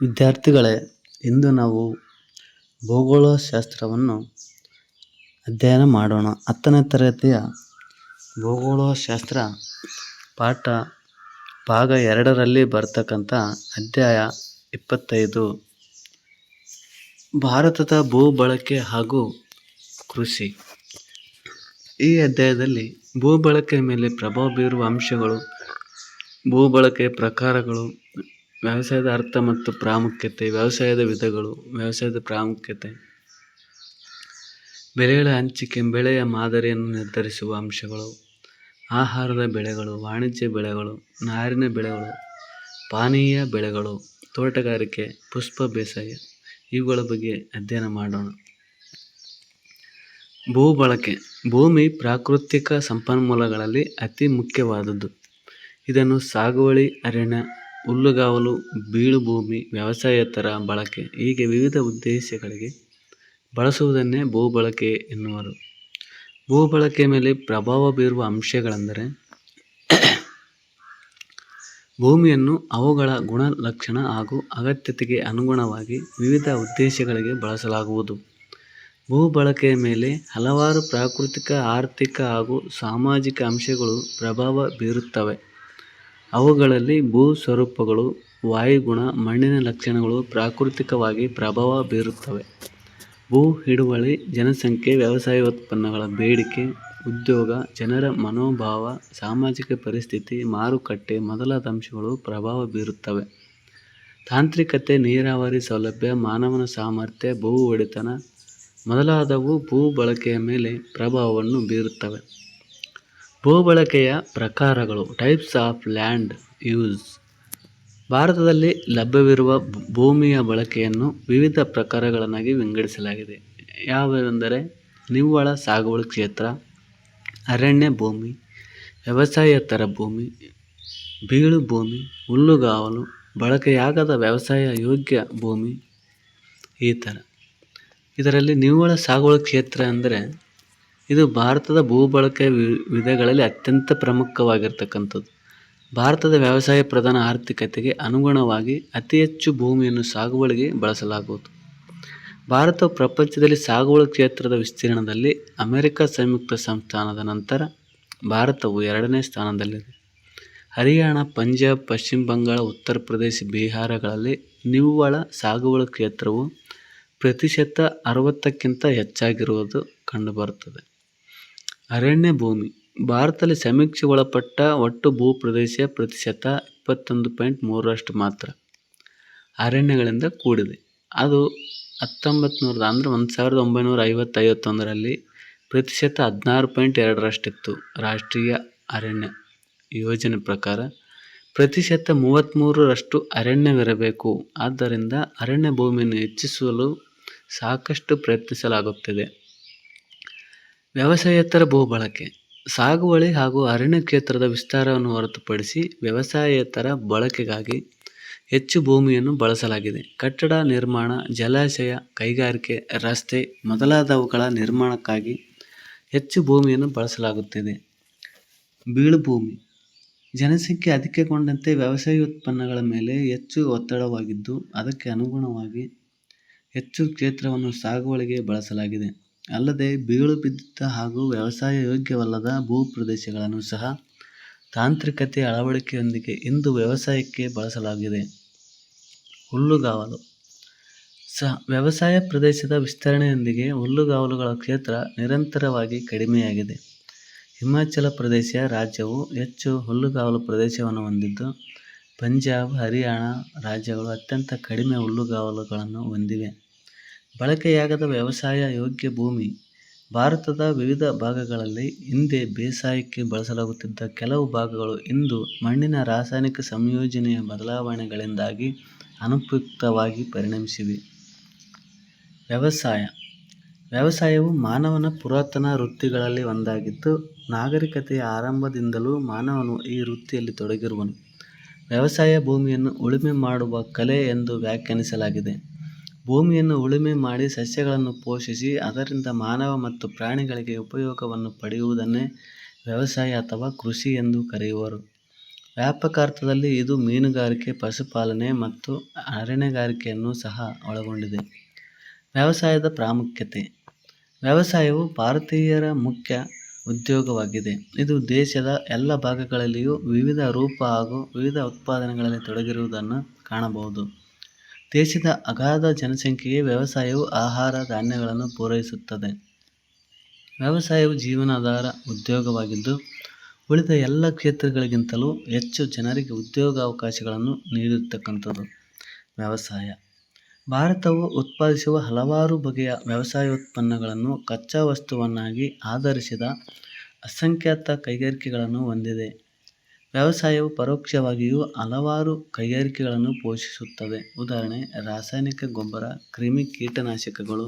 ವಿದ್ಯಾರ್ಥಿಗಳೇ, ಇಂದು ನಾವು ಭೂಗೋಳಶಾಸ್ತ್ರವನ್ನು ಅಧ್ಯಯನ ಮಾಡೋಣ. 10ನೇ ತರಗತಿಯ ಭೂಗೋಳಶಾಸ್ತ್ರ ಪಾಠ ಭಾಗ 2ರಲ್ಲಿ ಬರ್ತಕ್ಕಂಥ ಅಧ್ಯಾಯ 25 ಭಾರತದ ಭೂ ಬಳಕೆ ಹಾಗೂ ಕೃಷಿ. ಈ ಅಧ್ಯಾಯದಲ್ಲಿ ಭೂ ಬಳಕೆಯ ಮೇಲೆ ಪ್ರಭಾವ ಬೀರುವ ಅಂಶಗಳು, ಭೂ ಬಳಕೆಯ ಪ್ರಕಾರಗಳು, ವ್ಯವಸಾಯದ ಅರ್ಥ ಮತ್ತು ಪ್ರಾಮುಖ್ಯತೆ, ವ್ಯವಸಾಯದ ವಿಧಗಳು, ವ್ಯವಸಾಯದ ಪ್ರಾಮುಖ್ಯತೆ, ಬೆಳೆಗಳ ಹಂಚಿಕೆ, ಬೆಳೆಯ ಮಾದರಿಯನ್ನು ನಿರ್ಧರಿಸುವ ಅಂಶಗಳು, ಆಹಾರದ ಬೆಳೆಗಳು, ವಾಣಿಜ್ಯ ಬೆಳೆಗಳು, ನಾರಿನ ಬೆಳೆಗಳು, ಪಾನೀಯ ಬೆಳೆಗಳು, ತೋಟಗಾರಿಕೆ, ಪುಷ್ಪ ಬೇಸಾಯ ಇವುಗಳ ಬಗ್ಗೆ ಅಧ್ಯಯನ ಮಾಡೋಣ. ಭೂ ಬಳಕೆ. ಭೂಮಿ ಪ್ರಾಕೃತಿಕ ಸಂಪನ್ಮೂಲಗಳಲ್ಲಿ ಅತಿ ಮುಖ್ಯವಾದದ್ದು. ಇದನ್ನು ಸಾಗುವಳಿ, ಅರಣ್ಯ, ಹುಲ್ಲುಗಾವಲು, ಬೀಳುಭೂಮಿ, ವ್ಯವಸಾಯೇತರ ಬಳಕೆ ಹೀಗೆ ವಿವಿಧ ಉದ್ದೇಶಗಳಿಗೆ ಬಳಸುವುದನ್ನೇ ಭೂಬಳಕೆ ಎನ್ನುವರು. ಭೂಬಳಕೆಯ ಮೇಲೆ ಪ್ರಭಾವ ಬೀರುವ ಅಂಶಗಳೆಂದರೆ ಭೂಮಿಯನ್ನು ಅವುಗಳ ಗುಣಲಕ್ಷಣ ಹಾಗೂ ಅಗತ್ಯತೆಗೆ ಅನುಗುಣವಾಗಿ ವಿವಿಧ ಉದ್ದೇಶಗಳಿಗೆ ಬಳಸಲಾಗುವುದು. ಭೂ ಬಳಕೆಯ ಮೇಲೆ ಹಲವಾರು ಪ್ರಾಕೃತಿಕ, ಆರ್ಥಿಕ ಹಾಗೂ ಸಾಮಾಜಿಕ ಅಂಶಗಳು ಪ್ರಭಾವ ಬೀರುತ್ತವೆ. ಅವುಗಳಲ್ಲಿ ಭೂ ಸ್ವರೂಪಗಳು, ವಾಯುಗುಣ, ಮಣ್ಣಿನ ಲಕ್ಷಣಗಳು ಪ್ರಾಕೃತಿಕವಾಗಿ ಪ್ರಭಾವ ಬೀರುತ್ತವೆ. ಭೂ ಹಿಡುವಳಿ, ಜನಸಂಖ್ಯೆ, ವ್ಯವಸಾಯ ಉತ್ಪನ್ನಗಳ ಬೇಡಿಕೆ, ಉದ್ಯೋಗ, ಜನರ ಮನೋಭಾವ, ಸಾಮಾಜಿಕ ಪರಿಸ್ಥಿತಿ, ಮಾರುಕಟ್ಟೆ ಮೊದಲಾದ ಅಂಶಗಳು ಪ್ರಭಾವ ಬೀರುತ್ತವೆ. ತಾಂತ್ರಿಕತೆ, ನೀರಾವರಿ ಸೌಲಭ್ಯ, ಮಾನವನ ಸಾಮರ್ಥ್ಯ, ಭೂ ಒಡೆತನ ಮೊದಲಾದವು ಭೂ ಬಳಕೆಯ ಮೇಲೆ ಪ್ರಭಾವವನ್ನು ಬೀರುತ್ತವೆ. ಭೂಬಳಕೆಯ ಪ್ರಕಾರಗಳು. Types of land use. ಭಾರತದಲ್ಲಿ ಲಭ್ಯವಿರುವ ಭೂಮಿಯ ಬಳಕೆಯನ್ನು ವಿವಿಧ ಪ್ರಕಾರಗಳನ್ನಾಗಿ ವಿಂಗಡಿಸಲಾಗಿದೆ. ಯಾವುವೆಂದರೆ ನಿವ್ವಳ ಸಾಗುವಳಿ ಕ್ಷೇತ್ರ, ಅರಣ್ಯ ಭೂಮಿ, ವ್ಯವಸಾಯೇತರ ಭೂಮಿ, ಬೀಳು ಭೂಮಿ, ಹುಲ್ಲುಗಾವಲು, ಬಳಕೆಯಾಗದ ವ್ಯವಸಾಯ ಯೋಗ್ಯ ಭೂಮಿ ಈ ಥರ. ಇದರಲ್ಲಿ ನಿವ್ವಳ ಸಾಗುವಳಿ ಕ್ಷೇತ್ರ ಅಂದರೆ ಇದು ಭಾರತದ ಭೂಬಳಕೆಯ ವಿಧಗಳಲ್ಲಿ ಅತ್ಯಂತ ಪ್ರಮುಖವಾಗಿರ್ತಕ್ಕಂಥದ್ದು. ಭಾರತದ ವ್ಯವಸಾಯ ಪ್ರಧಾನ ಆರ್ಥಿಕತೆಗೆ ಅನುಗುಣವಾಗಿ ಅತಿ ಹೆಚ್ಚು ಭೂಮಿಯನ್ನು ಸಾಗುವಳಿಗೆ ಬಳಸಲಾಗುವುದು. ಭಾರತವು ಪ್ರಪಂಚದಲ್ಲಿ ಸಾಗುವಳಿ ಕ್ಷೇತ್ರದ ವಿಸ್ತೀರ್ಣದಲ್ಲಿ ಅಮೆರಿಕ ಸಂಯುಕ್ತ ಸಂಸ್ಥಾನದ ನಂತರ ಭಾರತವು 2ನೇ ಸ್ಥಾನದಲ್ಲಿದೆ. ಹರಿಯಾಣ, ಪಂಜಾಬ್, ಪಶ್ಚಿಮ ಬಂಗಾಳ, ಉತ್ತರ ಪ್ರದೇಶ, ಬಿಹಾರಗಳಲ್ಲಿ ನಿವ್ವಳ ಸಾಗುವಳಿ ಕ್ಷೇತ್ರವು ಪ್ರತಿಶತ 60ಕ್ಕಿಂತ ಹೆಚ್ಚಾಗಿರುವುದು ಕಂಡುಬರುತ್ತದೆ. ಅರಣ್ಯ ಭೂಮಿ. ಭಾರತದಲ್ಲಿ ಸಮೀಕ್ಷೆಗೆ ಒಳಪಟ್ಟ ಒಟ್ಟು ಭೂಪ್ರದೇಶ ಪ್ರತಿಶತ 21.3% ಮಾತ್ರ ಅರಣ್ಯಗಳಿಂದ ಕೂಡಿದೆ. ಅದು 1950-51ರಲ್ಲಿ ಪ್ರತಿಶತ 16.2% ಇತ್ತು. ರಾಷ್ಟ್ರೀಯ ಅರಣ್ಯ ಯೋಜನೆ ಪ್ರಕಾರ ಪ್ರತಿಶತ 33% ಅರಣ್ಯವಿರಬೇಕು. ಆದ್ದರಿಂದ ಅರಣ್ಯ ಭೂಮಿಯನ್ನು ಹೆಚ್ಚಿಸಲು ಸಾಕಷ್ಟು ಪ್ರಯತ್ನಿಸಲಾಗುತ್ತಿದೆ. ವ್ಯವಸಾಯೇತರ ಭೂ ಬಳಕೆ. ಸಾಗುವಳಿ ಹಾಗೂ ಅರಣ್ಯ ಕ್ಷೇತ್ರದ ವಿಸ್ತಾರವನ್ನು ಹೊರತುಪಡಿಸಿ ವ್ಯವಸಾಯೇತರ ಬಳಕೆಗಾಗಿ ಹೆಚ್ಚು ಭೂಮಿಯನ್ನು ಬಳಸಲಾಗಿದೆ. ಕಟ್ಟಡ ನಿರ್ಮಾಣ, ಜಲಾಶಯ, ಕೈಗಾರಿಕೆ, ರಸ್ತೆ ಮೊದಲಾದವುಗಳ ನಿರ್ಮಾಣಕ್ಕಾಗಿ ಹೆಚ್ಚು ಭೂಮಿಯನ್ನು ಬಳಸಲಾಗುತ್ತಿದೆ. ಬೀಳುಭೂಮಿ. ಜನಸಂಖ್ಯೆ ಅಧಿಕಗೊಂಡಂತೆ ವ್ಯವಸಾಯ ಉತ್ಪನ್ನಗಳ ಮೇಲೆ ಹೆಚ್ಚು ಒತ್ತಡವಾಗಿದ್ದು ಅದಕ್ಕೆ ಅನುಗುಣವಾಗಿ ಹೆಚ್ಚು ಕ್ಷೇತ್ರವನ್ನು ಸಾಗುವಳಿಗೆ ಬಳಸಲಾಗಿದೆ. ಅಲ್ಲದೆ ಬೀಳು ಬಿದ್ದಿದ್ದ ಹಾಗೂ ವ್ಯವಸಾಯ ಯೋಗ್ಯವಲ್ಲದ ಭೂಪ್ರದೇಶಗಳನ್ನು ಸಹ ತಾಂತ್ರಿಕತೆಯ ಅಳವಡಿಕೆಯೊಂದಿಗೆ ಇಂದು ವ್ಯವಸಾಯಕ್ಕೆ ಬಳಸಲಾಗಿದೆ. ಹುಲ್ಲುಗಾವಲು. ವ್ಯವಸಾಯ ಪ್ರದೇಶದ ವಿಸ್ತರಣೆಯೊಂದಿಗೆ ಹುಲ್ಲುಗಾವಲುಗಳ ಕ್ಷೇತ್ರ ನಿರಂತರವಾಗಿ ಕಡಿಮೆಯಾಗಿದೆ. ಹಿಮಾಚಲ ಪ್ರದೇಶ ರಾಜ್ಯವು ಹೆಚ್ಚು ಹುಲ್ಲುಗಾವಲು ಪ್ರದೇಶವನ್ನು ಹೊಂದಿದ್ದು ಪಂಜಾಬ್, ಹರಿಯಾಣ ರಾಜ್ಯಗಳು ಅತ್ಯಂತ ಕಡಿಮೆ ಹುಲ್ಲುಗಾವಲುಗಳನ್ನು ಹೊಂದಿವೆ. ಬಳಕೆಯಾಗದ ವ್ಯವಸಾಯ ಯೋಗ್ಯ ಭೂಮಿ. ಭಾರತದ ವಿವಿಧ ಭಾಗಗಳಲ್ಲಿ ಹಿಂದೆ ಬೇಸಾಯಕ್ಕೆ ಬಳಸಲಾಗುತ್ತಿದ್ದ ಕೆಲವು ಭಾಗಗಳು ಇಂದು ಮಣ್ಣಿನ ರಾಸಾಯನಿಕ ಸಂಯೋಜನೆಯ ಬದಲಾವಣೆಗಳಿಂದಾಗಿ ಅನುಪಯುಕ್ತವಾಗಿ ಪರಿಣಮಿಸಿವೆ. ವ್ಯವಸಾಯ. ವ್ಯವಸಾಯವು ಮಾನವನ ಪುರಾತನ ವೃತ್ತಿಗಳಲ್ಲಿ ಒಂದಾಗಿದ್ದು ನಾಗರಿಕತೆಯ ಆರಂಭದಿಂದಲೂ ಮಾನವನು ಈ ವೃತ್ತಿಯಲ್ಲಿ ತೊಡಗಿರುವನು. ವ್ಯವಸಾಯ ಭೂಮಿಯನ್ನು ಉಳುಮೆ ಮಾಡುವ ಕಲೆ ಎಂದು ವ್ಯಾಖ್ಯಾನಿಸಲಾಗಿದೆ. ಭೂಮಿಯನ್ನು ಉಳುಮೆ ಮಾಡಿ ಸಸ್ಯಗಳನ್ನು ಪೋಷಿಸಿ ಅದರಿಂದ ಮಾನವ ಮತ್ತು ಪ್ರಾಣಿಗಳಿಗೆ ಉಪಯೋಗವನ್ನು ಪಡೆಯುವುದನ್ನೇ ವ್ಯವಸಾಯ ಅಥವಾ ಕೃಷಿ ಎಂದು ಕರೆಯುವರು. ವ್ಯಾಪಕ ಅರ್ಥದಲ್ಲಿ ಇದು ಮೀನುಗಾರಿಕೆ, ಪಶುಪಾಲನೆ ಮತ್ತು ಅರಣ್ಯಗಾರಿಕೆಯನ್ನು ಸಹ ಒಳಗೊಂಡಿದೆ. ವ್ಯವಸಾಯದ ಪ್ರಾಮುಖ್ಯತೆ. ವ್ಯವಸಾಯವು ಭಾರತೀಯರ ಮುಖ್ಯ ಉದ್ಯೋಗವಾಗಿದೆ. ಇದು ದೇಶದ ಎಲ್ಲ ಭಾಗಗಳಲ್ಲಿಯೂ ವಿವಿಧ ರೂಪ ಹಾಗೂ ವಿವಿಧ ಉತ್ಪಾದನೆಗಳಲ್ಲಿ ತೊಡಗಿರುವುದನ್ನು ಕಾಣಬಹುದು. ದೇಶದ ಅಗಾಧ ಜನಸಂಖ್ಯೆಗೆ ವ್ಯವಸಾಯವು ಆಹಾರ ಧಾನ್ಯಗಳನ್ನು ಪೂರೈಸುತ್ತದೆ. ವ್ಯವಸಾಯವು ಜೀವನಾಧಾರ ಉದ್ಯೋಗವಾಗಿದ್ದು, ಉಳಿದ ಎಲ್ಲ ಕ್ಷೇತ್ರಗಳಿಗಿಂತಲೂ ಹೆಚ್ಚು ಜನರಿಗೆ ಉದ್ಯೋಗಾವಕಾಶಗಳನ್ನು ನೀಡಿರತಕ್ಕಂಥದ್ದು ವ್ಯವಸಾಯ. ಭಾರತವು ಉತ್ಪಾದಿಸುವ ಹಲವಾರು ಬಗೆಯ ವ್ಯವಸಾಯೋತ್ಪನ್ನಗಳನ್ನು ಕಚ್ಚಾ ವಸ್ತುವನ್ನಾಗಿ ಆಧರಿಸಿದ ಅಸಂಖ್ಯಾತ ಕೈಗಾರಿಕೆಗಳನ್ನು ಹೊಂದಿದೆ. ವ್ಯವಸಾಯವು ಪರೋಕ್ಷವಾಗಿಯೂ ಹಲವಾರು ಕೈಗಾರಿಕೆಗಳನ್ನು ಪೋಷಿಸುತ್ತದೆ. ಉದಾಹರಣೆ: ರಾಸಾಯನಿಕ ಗೊಬ್ಬರ, ಕ್ರಿಮಿ ಕೀಟನಾಶಕಗಳು,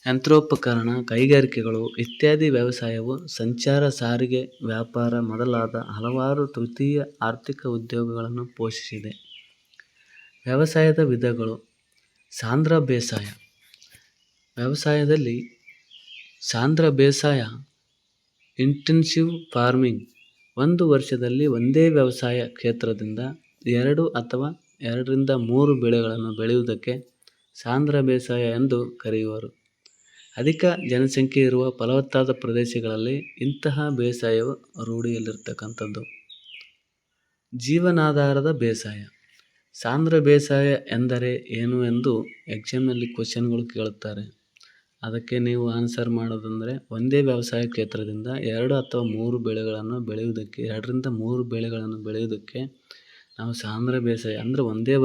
ಯಂತ್ರೋಪಕರಣ, ಕೈಗಾರಿಕೆಗಳು ಇತ್ಯಾದಿ. ವ್ಯವಸಾಯವು ಸಂಚಾರ, ಸಾರಿಗೆ, ವ್ಯಾಪಾರ ಮೊದಲಾದ ಹಲವಾರು ತೃತೀಯ ಆರ್ಥಿಕ ಉದ್ಯೋಗಗಳನ್ನು ಪೋಷಿಸಿದೆ. ವ್ಯವಸಾಯದ ವಿಧಗಳು. ಸಾಂದ್ರ ಬೇಸಾಯ. ವ್ಯವಸಾಯದಲ್ಲಿ ಸಾಂದ್ರ ಬೇಸಾಯ ಇಂಟೆನ್ಸಿವ್ ಫಾರ್ಮಿಂಗ್. ಒಂದು ವರ್ಷದಲ್ಲಿ ಒಂದೇ ವ್ಯವಸಾಯ ಕ್ಷೇತ್ರದಿಂದ 2 ಅಥವಾ 2ರಿಂದ 3 ಬೆಳೆಗಳನ್ನು ಬೆಳೆಯುವುದಕ್ಕೆ ಸಾಂದ್ರ ಬೇಸಾಯ ಎಂದು ಕರೆಯುವರು. ಅಧಿಕ ಜನಸಂಖ್ಯೆ ಇರುವ ಫಲವತ್ತಾದ ಪ್ರದೇಶಗಳಲ್ಲಿ ಇಂತಹ ಬೇಸಾಯವು ರೂಢಿಯಲ್ಲಿರತಕ್ಕಂಥದ್ದು. ಜೀವನಾಧಾರದ ಬೇಸಾಯ. ಸಾಂದ್ರ ಬೇಸಾಯ ಎಂದರೆ ಏನು ಎಂದು ಎಕ್ಸಾಮ್ನಲ್ಲಿ ಕ್ವಶನ್ಗಳು ಕೇಳುತ್ತಾರೆ. ಅದಕ್ಕೆ ನೀವು ಆನ್ಸರ್ ಮಾಡೋದಂದರೆ, ಒಂದೇ ವ್ಯವಸಾಯ ಕ್ಷೇತ್ರದಿಂದ 2 ಅಥವಾ 3 ಬೆಳೆಗಳನ್ನು ಬೆಳೆಯುವುದಕ್ಕೆ 2ರಿಂದ 3 ಬೆಳೆಗಳನ್ನು ಬೆಳೆಯುವುದಕ್ಕೆ ನಾವು ಸಾಂದ್ರ ಬೇಸಾಯ ಅಂದರೆ ಒಂದೇ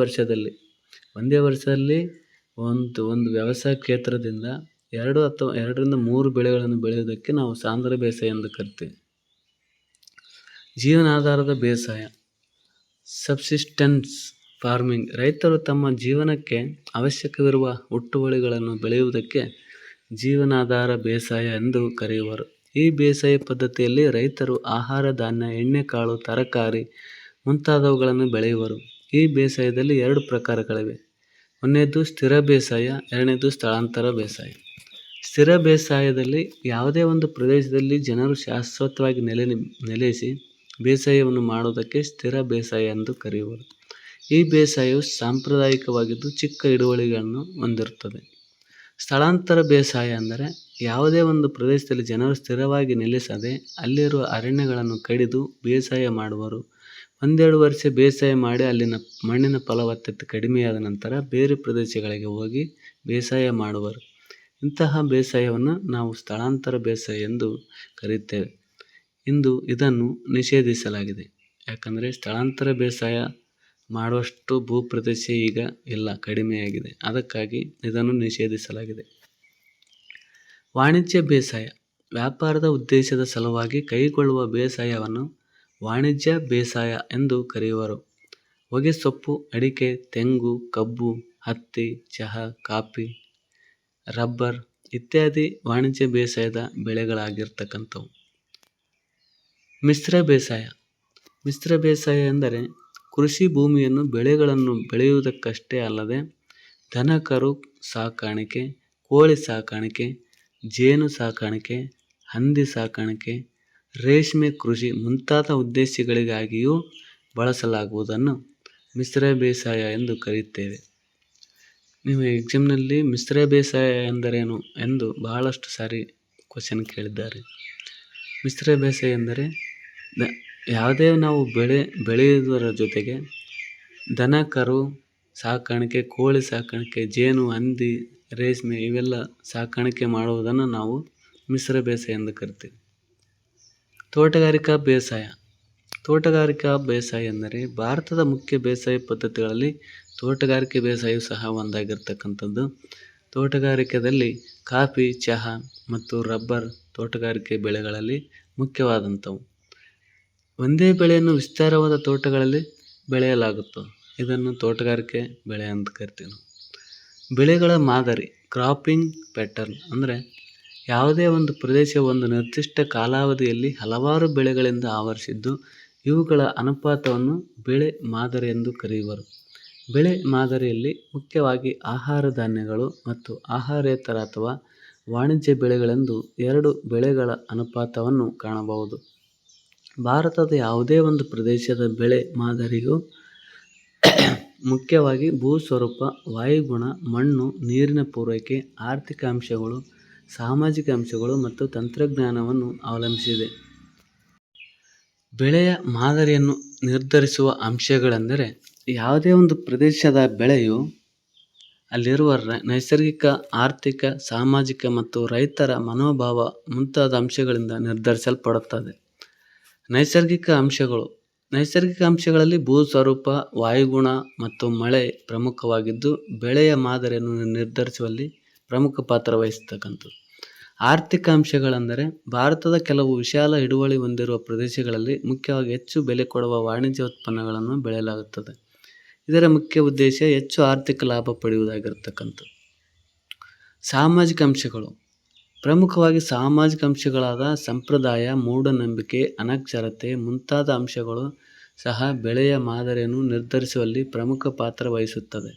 ವರ್ಷದಲ್ಲಿ ಒಂದು ವ್ಯವಸಾಯ ಕ್ಷೇತ್ರದಿಂದ 2 ಅಥವಾ 2ರಿಂದ 3 ಬೆಳೆಗಳನ್ನು ಬೆಳೆಯುವುದಕ್ಕೆ ನಾವು ಸಾಂದ್ರ ಬೇಸಾಯ ಎಂದು ಕರಿತೀವಿ. ಜೀವನಾಧಾರದ ಬೇಸಾಯ ಸಬ್ಸಿಸ್ಟೆನ್ಸ್ ಫಾರ್ಮಿಂಗ್. ರೈತರು ತಮ್ಮ ಜೀವನಕ್ಕೆ ಅವಶ್ಯಕವಿರುವ ಹುಟ್ಟುವಳಿಗಳನ್ನು ಬೆಳೆಯುವುದಕ್ಕೆ ಜೀವನಾಧಾರ ಬೇಸಾಯ ಎಂದು ಕರೆಯುವರು. ಈ ಬೇಸಾಯ ಪದ್ಧತಿಯಲ್ಲಿ ರೈತರು ಆಹಾರ ಧಾನ್ಯ, ಎಣ್ಣೆಕಾಳು, ತರಕಾರಿ ಮುಂತಾದವುಗಳನ್ನು ಬೆಳೆಯುವರು. ಈ ಬೇಸಾಯದಲ್ಲಿ 2 ಪ್ರಕಾರಗಳಿವೆ. ಒಂದನೇದು ಸ್ಥಿರ ಬೇಸಾಯ, ಎರಡನೇದು ಸ್ಥಳಾಂತರ ಬೇಸಾಯ. ಸ್ಥಿರ ಬೇಸಾಯದಲ್ಲಿ ಯಾವುದೇ ಒಂದು ಪ್ರದೇಶದಲ್ಲಿ ಜನರು ಶಾಶ್ವತವಾಗಿ ನೆಲೆಸಿ ಬೇಸಾಯವನ್ನು ಮಾಡುವುದಕ್ಕೆ ಸ್ಥಿರ ಬೇಸಾಯ ಎಂದು ಕರೆಯುವರು. ಈ ಬೇಸಾಯವು ಸಾಂಪ್ರದಾಯಿಕವಾಗಿದ್ದು ಚಿಕ್ಕ ಹಿಡುವಳಿಗಳನ್ನು ಹೊಂದಿರುತ್ತದೆ. ಸ್ಥಳಾಂತರ ಬೇಸಾಯ ಅಂದರೆ ಯಾವುದೇ ಒಂದು ಪ್ರದೇಶದಲ್ಲಿ ಜನರು ಸ್ಥಿರವಾಗಿ ನೆಲೆಸದೆ ಅಲ್ಲಿರುವ ಅರಣ್ಯಗಳನ್ನು ಕಡಿದು ಬೇಸಾಯ ಮಾಡುವರು. 1-2 ವರ್ಷ ಬೇಸಾಯ ಮಾಡಿ ಅಲ್ಲಿನ ಮಣ್ಣಿನ ಫಲವತ್ತತೆ ಕಡಿಮೆಯಾದ ನಂತರ ಬೇರೆ ಪ್ರದೇಶಗಳಿಗೆ ಹೋಗಿ ಬೇಸಾಯ ಮಾಡುವರು. ಇಂತಹ ಬೇಸಾಯವನ್ನು ನಾವು ಸ್ಥಳಾಂತರ ಬೇಸಾಯ ಎಂದು ಕರೆಯುತ್ತೇವೆ. ಇಂದು ಇದನ್ನು ನಿಷೇಧಿಸಲಾಗಿದೆ. ಯಾಕಂದರೆ ಸ್ಥಳಾಂತರ ಬೇಸಾಯ ಮಾಡುವಷ್ಟು ಭೂಪ್ರದೇಶ ಈಗ ಇಲ್ಲ, ಕಡಿಮೆಯಾಗಿದೆ. ಅದಕ್ಕಾಗಿ ಇದನ್ನು ನಿಷೇಧಿಸಲಾಗಿದೆ. ವಾಣಿಜ್ಯ ಬೇಸಾಯ. ವ್ಯಾಪಾರದ ಉದ್ದೇಶದ ಸಲುವಾಗಿ ಕೈಗೊಳ್ಳುವ ಬೇಸಾಯವನ್ನು ವಾಣಿಜ್ಯ ಬೇಸಾಯ ಎಂದು ಕರೆಯುವರು. ಹೊಗೆಸೊಪ್ಪು, ಅಡಿಕೆ, ತೆಂಗು, ಕಬ್ಬು, ಹತ್ತಿ, ಚಹಾ, ಕಾಫಿ, ರಬ್ಬರ್ ಇತ್ಯಾದಿ ವಾಣಿಜ್ಯ ಬೇಸಾಯದ ಬೆಳೆಗಳಾಗಿರ್ತಕ್ಕಂಥವು. ಮಿಶ್ರ ಬೇಸಾಯ. ಮಿಶ್ರ ಬೇಸಾಯ ಎಂದರೆ ಕೃಷಿ ಭೂಮಿಯನ್ನು ಬೆಳೆಗಳನ್ನು ಬೆಳೆಯುವುದಕ್ಕಷ್ಟೇ ಅಲ್ಲದೆ ದನ-ಕರು ಸಾಕಾಣಿಕೆ, ಕೋಳಿ ಸಾಕಾಣಿಕೆ, ಜೇನು ಸಾಕಾಣಿಕೆ, ಹಂದಿ ಸಾಕಾಣಿಕೆ, ರೇಷ್ಮೆ ಕೃಷಿ ಮುಂತಾದ ಉದ್ದೇಶಗಳಿಗಾಗಿಯೂ ಬಳಸಲಾಗುವುದನ್ನು ಮಿಶ್ರ ಬೇಸಾಯ ಎಂದು ಕರೆಯುತ್ತೇವೆ. ನೀವು ಎಕ್ಸಾಮ್ನಲ್ಲಿ ಮಿಶ್ರ ಬೇಸಾಯ ಎಂದರೇನು ಎಂದು ಬಹಳಷ್ಟು ಸಾರಿ ಕ್ವಶನ್ ಕೇಳಿದ್ದಾರೆ. ಮಿಶ್ರ ಬೇಸಾಯ ಎಂದರೆ ಯಾವುದೇ ನಾವು ಬೆಳೆಯುವುದರ ಜೊತೆಗೆ ದನ-ಕರು ಸಾಕಾಣಿಕೆ, ಕೋಳಿ ಸಾಕಾಣಿಕೆ, ಜೇನು, ಹಂದಿ, ರೇಷ್ಮೆ ಇವೆಲ್ಲ ಸಾಕಾಣಿಕೆ ಮಾಡುವುದನ್ನು ನಾವು ಮಿಶ್ರ ಬೇಸಾಯ ಎಂದು ಕರಿತೀವಿ. ತೋಟಗಾರಿಕಾ ಬೇಸಾಯ. ತೋಟಗಾರಿಕಾ ಬೇಸಾಯ ಎಂದರೆ ಭಾರತದ ಮುಖ್ಯ ಬೇಸಾಯ ಪದ್ಧತಿಗಳಲ್ಲಿ ತೋಟಗಾರಿಕೆ ಬೇಸಾಯವು ಸಹ ಒಂದಾಗಿರ್ತಕ್ಕಂಥದ್ದು. ತೋಟಗಾರಿಕೆಯಲ್ಲಿ ಕಾಫಿ, ಚಹಾ ಮತ್ತು ರಬ್ಬರ್ ತೋಟಗಾರಿಕೆ ಬೆಳೆಗಳಲ್ಲಿ ಮುಖ್ಯವಾದಂಥವು. ಒಂದೇ ಬೆಳೆಯನ್ನು ವಿಸ್ತಾರವಾದ ತೋಟಗಳಲ್ಲಿ ಬೆಳೆಯಲಾಗುತ್ತದೆ. ಇದನ್ನು ತೋಟಗಾರಿಕೆ ಬೆಳೆ ಅಂತ ಕರಿತೀವಿ ನಾವು. ಬೆಳೆಗಳ ಮಾದರಿ ಕ್ರಾಪಿಂಗ್ ಪ್ಯಾಟರ್ನ್ ಅಂದರೆ ಯಾವುದೇ ಒಂದು ಪ್ರದೇಶ ಒಂದು ನಿರ್ದಿಷ್ಟ ಕಾಲಾವಧಿಯಲ್ಲಿ ಹಲವಾರು ಬೆಳೆಗಳಿಂದ ಆವರಿಸಿದ್ದು ಇವುಗಳ ಅನುಪಾತವನ್ನು ಬೆಳೆ ಮಾದರಿ ಎಂದು ಕರೆಯುವರು. ಬೆಳೆ ಮಾದರಿಯಲ್ಲಿ ಮುಖ್ಯವಾಗಿ ಆಹಾರ ಧಾನ್ಯಗಳು ಮತ್ತು ಆಹಾರೇತರ ಅಥವಾ ವಾಣಿಜ್ಯ ಬೆಳೆಗಳೆಂದು 2 ಬೆಳೆಗಳ ಅನುಪಾತವನ್ನು ಕಾಣಬಹುದು. ಭಾರತದ ಯಾವುದೇ ಒಂದು ಪ್ರದೇಶದ ಬೆಳೆ ಮಾದರಿಯು ಮುಖ್ಯವಾಗಿ ಭೂಸ್ವರೂಪ, ವಾಯುಗುಣ, ಮಣ್ಣು, ನೀರಿನ ಪೂರೈಕೆ, ಆರ್ಥಿಕ ಅಂಶಗಳು, ಸಾಮಾಜಿಕ ಅಂಶಗಳು ಮತ್ತು ತಂತ್ರಜ್ಞಾನವನ್ನು ಅವಲಂಬಿಸಿದೆ. ಬೆಳೆಯ ಮಾದರಿಯನ್ನು ನಿರ್ಧರಿಸುವ ಅಂಶಗಳೆಂದರೆ ಯಾವುದೇ ಒಂದು ಪ್ರದೇಶದ ಬೆಳೆಯು ಅಲ್ಲಿರುವ ನೈಸರ್ಗಿಕ, ಆರ್ಥಿಕ, ಸಾಮಾಜಿಕ ಮತ್ತು ರೈತರ ಮನೋಭಾವ ಮುಂತಾದ ಅಂಶಗಳಿಂದ ನಿರ್ಧರಿಸಲ್ಪಡುತ್ತದೆ. ನೈಸರ್ಗಿಕ ಅಂಶಗಳು. ನೈಸರ್ಗಿಕ ಅಂಶಗಳಲ್ಲಿ ಭೂಸ್ವರೂಪ, ವಾಯುಗುಣ ಮತ್ತು ಮಳೆ ಪ್ರಮುಖವಾಗಿದ್ದು ಬೆಳೆಯ ಮಾದರಿಯನ್ನು ನಿರ್ಧರಿಸುವಲ್ಲಿ ಪ್ರಮುಖ ಪಾತ್ರ ವಹಿಸತಕ್ಕಂಥದ್ದು. ಆರ್ಥಿಕ ಅಂಶಗಳೆಂದರೆ ಭಾರತದ ಕೆಲವು ವಿಶಾಲ ಹಿಡುವಳಿ ಹೊಂದಿರುವ ಪ್ರದೇಶಗಳಲ್ಲಿ ಮುಖ್ಯವಾಗಿ ಹೆಚ್ಚು ಬೆಲೆ ಕೊಡುವ ವಾಣಿಜ್ಯ ಉತ್ಪನ್ನಗಳನ್ನು ಬೆಳೆಯಲಾಗುತ್ತದೆ. ಇದರ ಮುಖ್ಯ ಉದ್ದೇಶ ಹೆಚ್ಚು ಆರ್ಥಿಕ ಲಾಭ ಪಡೆಯುವುದಾಗಿರತಕ್ಕಂಥದ್ದು. ಸಾಮಾಜಿಕ ಅಂಶಗಳು. ಪ್ರಮುಖವಾಗಿ ಸಾಮಾಜಿಕ ಅಂಶಗಳಾದ ಸಂಪ್ರದಾಯ, ಮೂಢನಂಬಿಕೆ, ಅನಕ್ಷರತೆ ಮುಂತಾದ ಅಂಶಗಳು ಸಹ ಬೆಳೆಯ ಮಾದರಿಯನ್ನು ನಿರ್ಧರಿಸುವಲ್ಲಿ ಪ್ರಮುಖ ಪಾತ್ರ ವಹಿಸುತ್ತದೆ.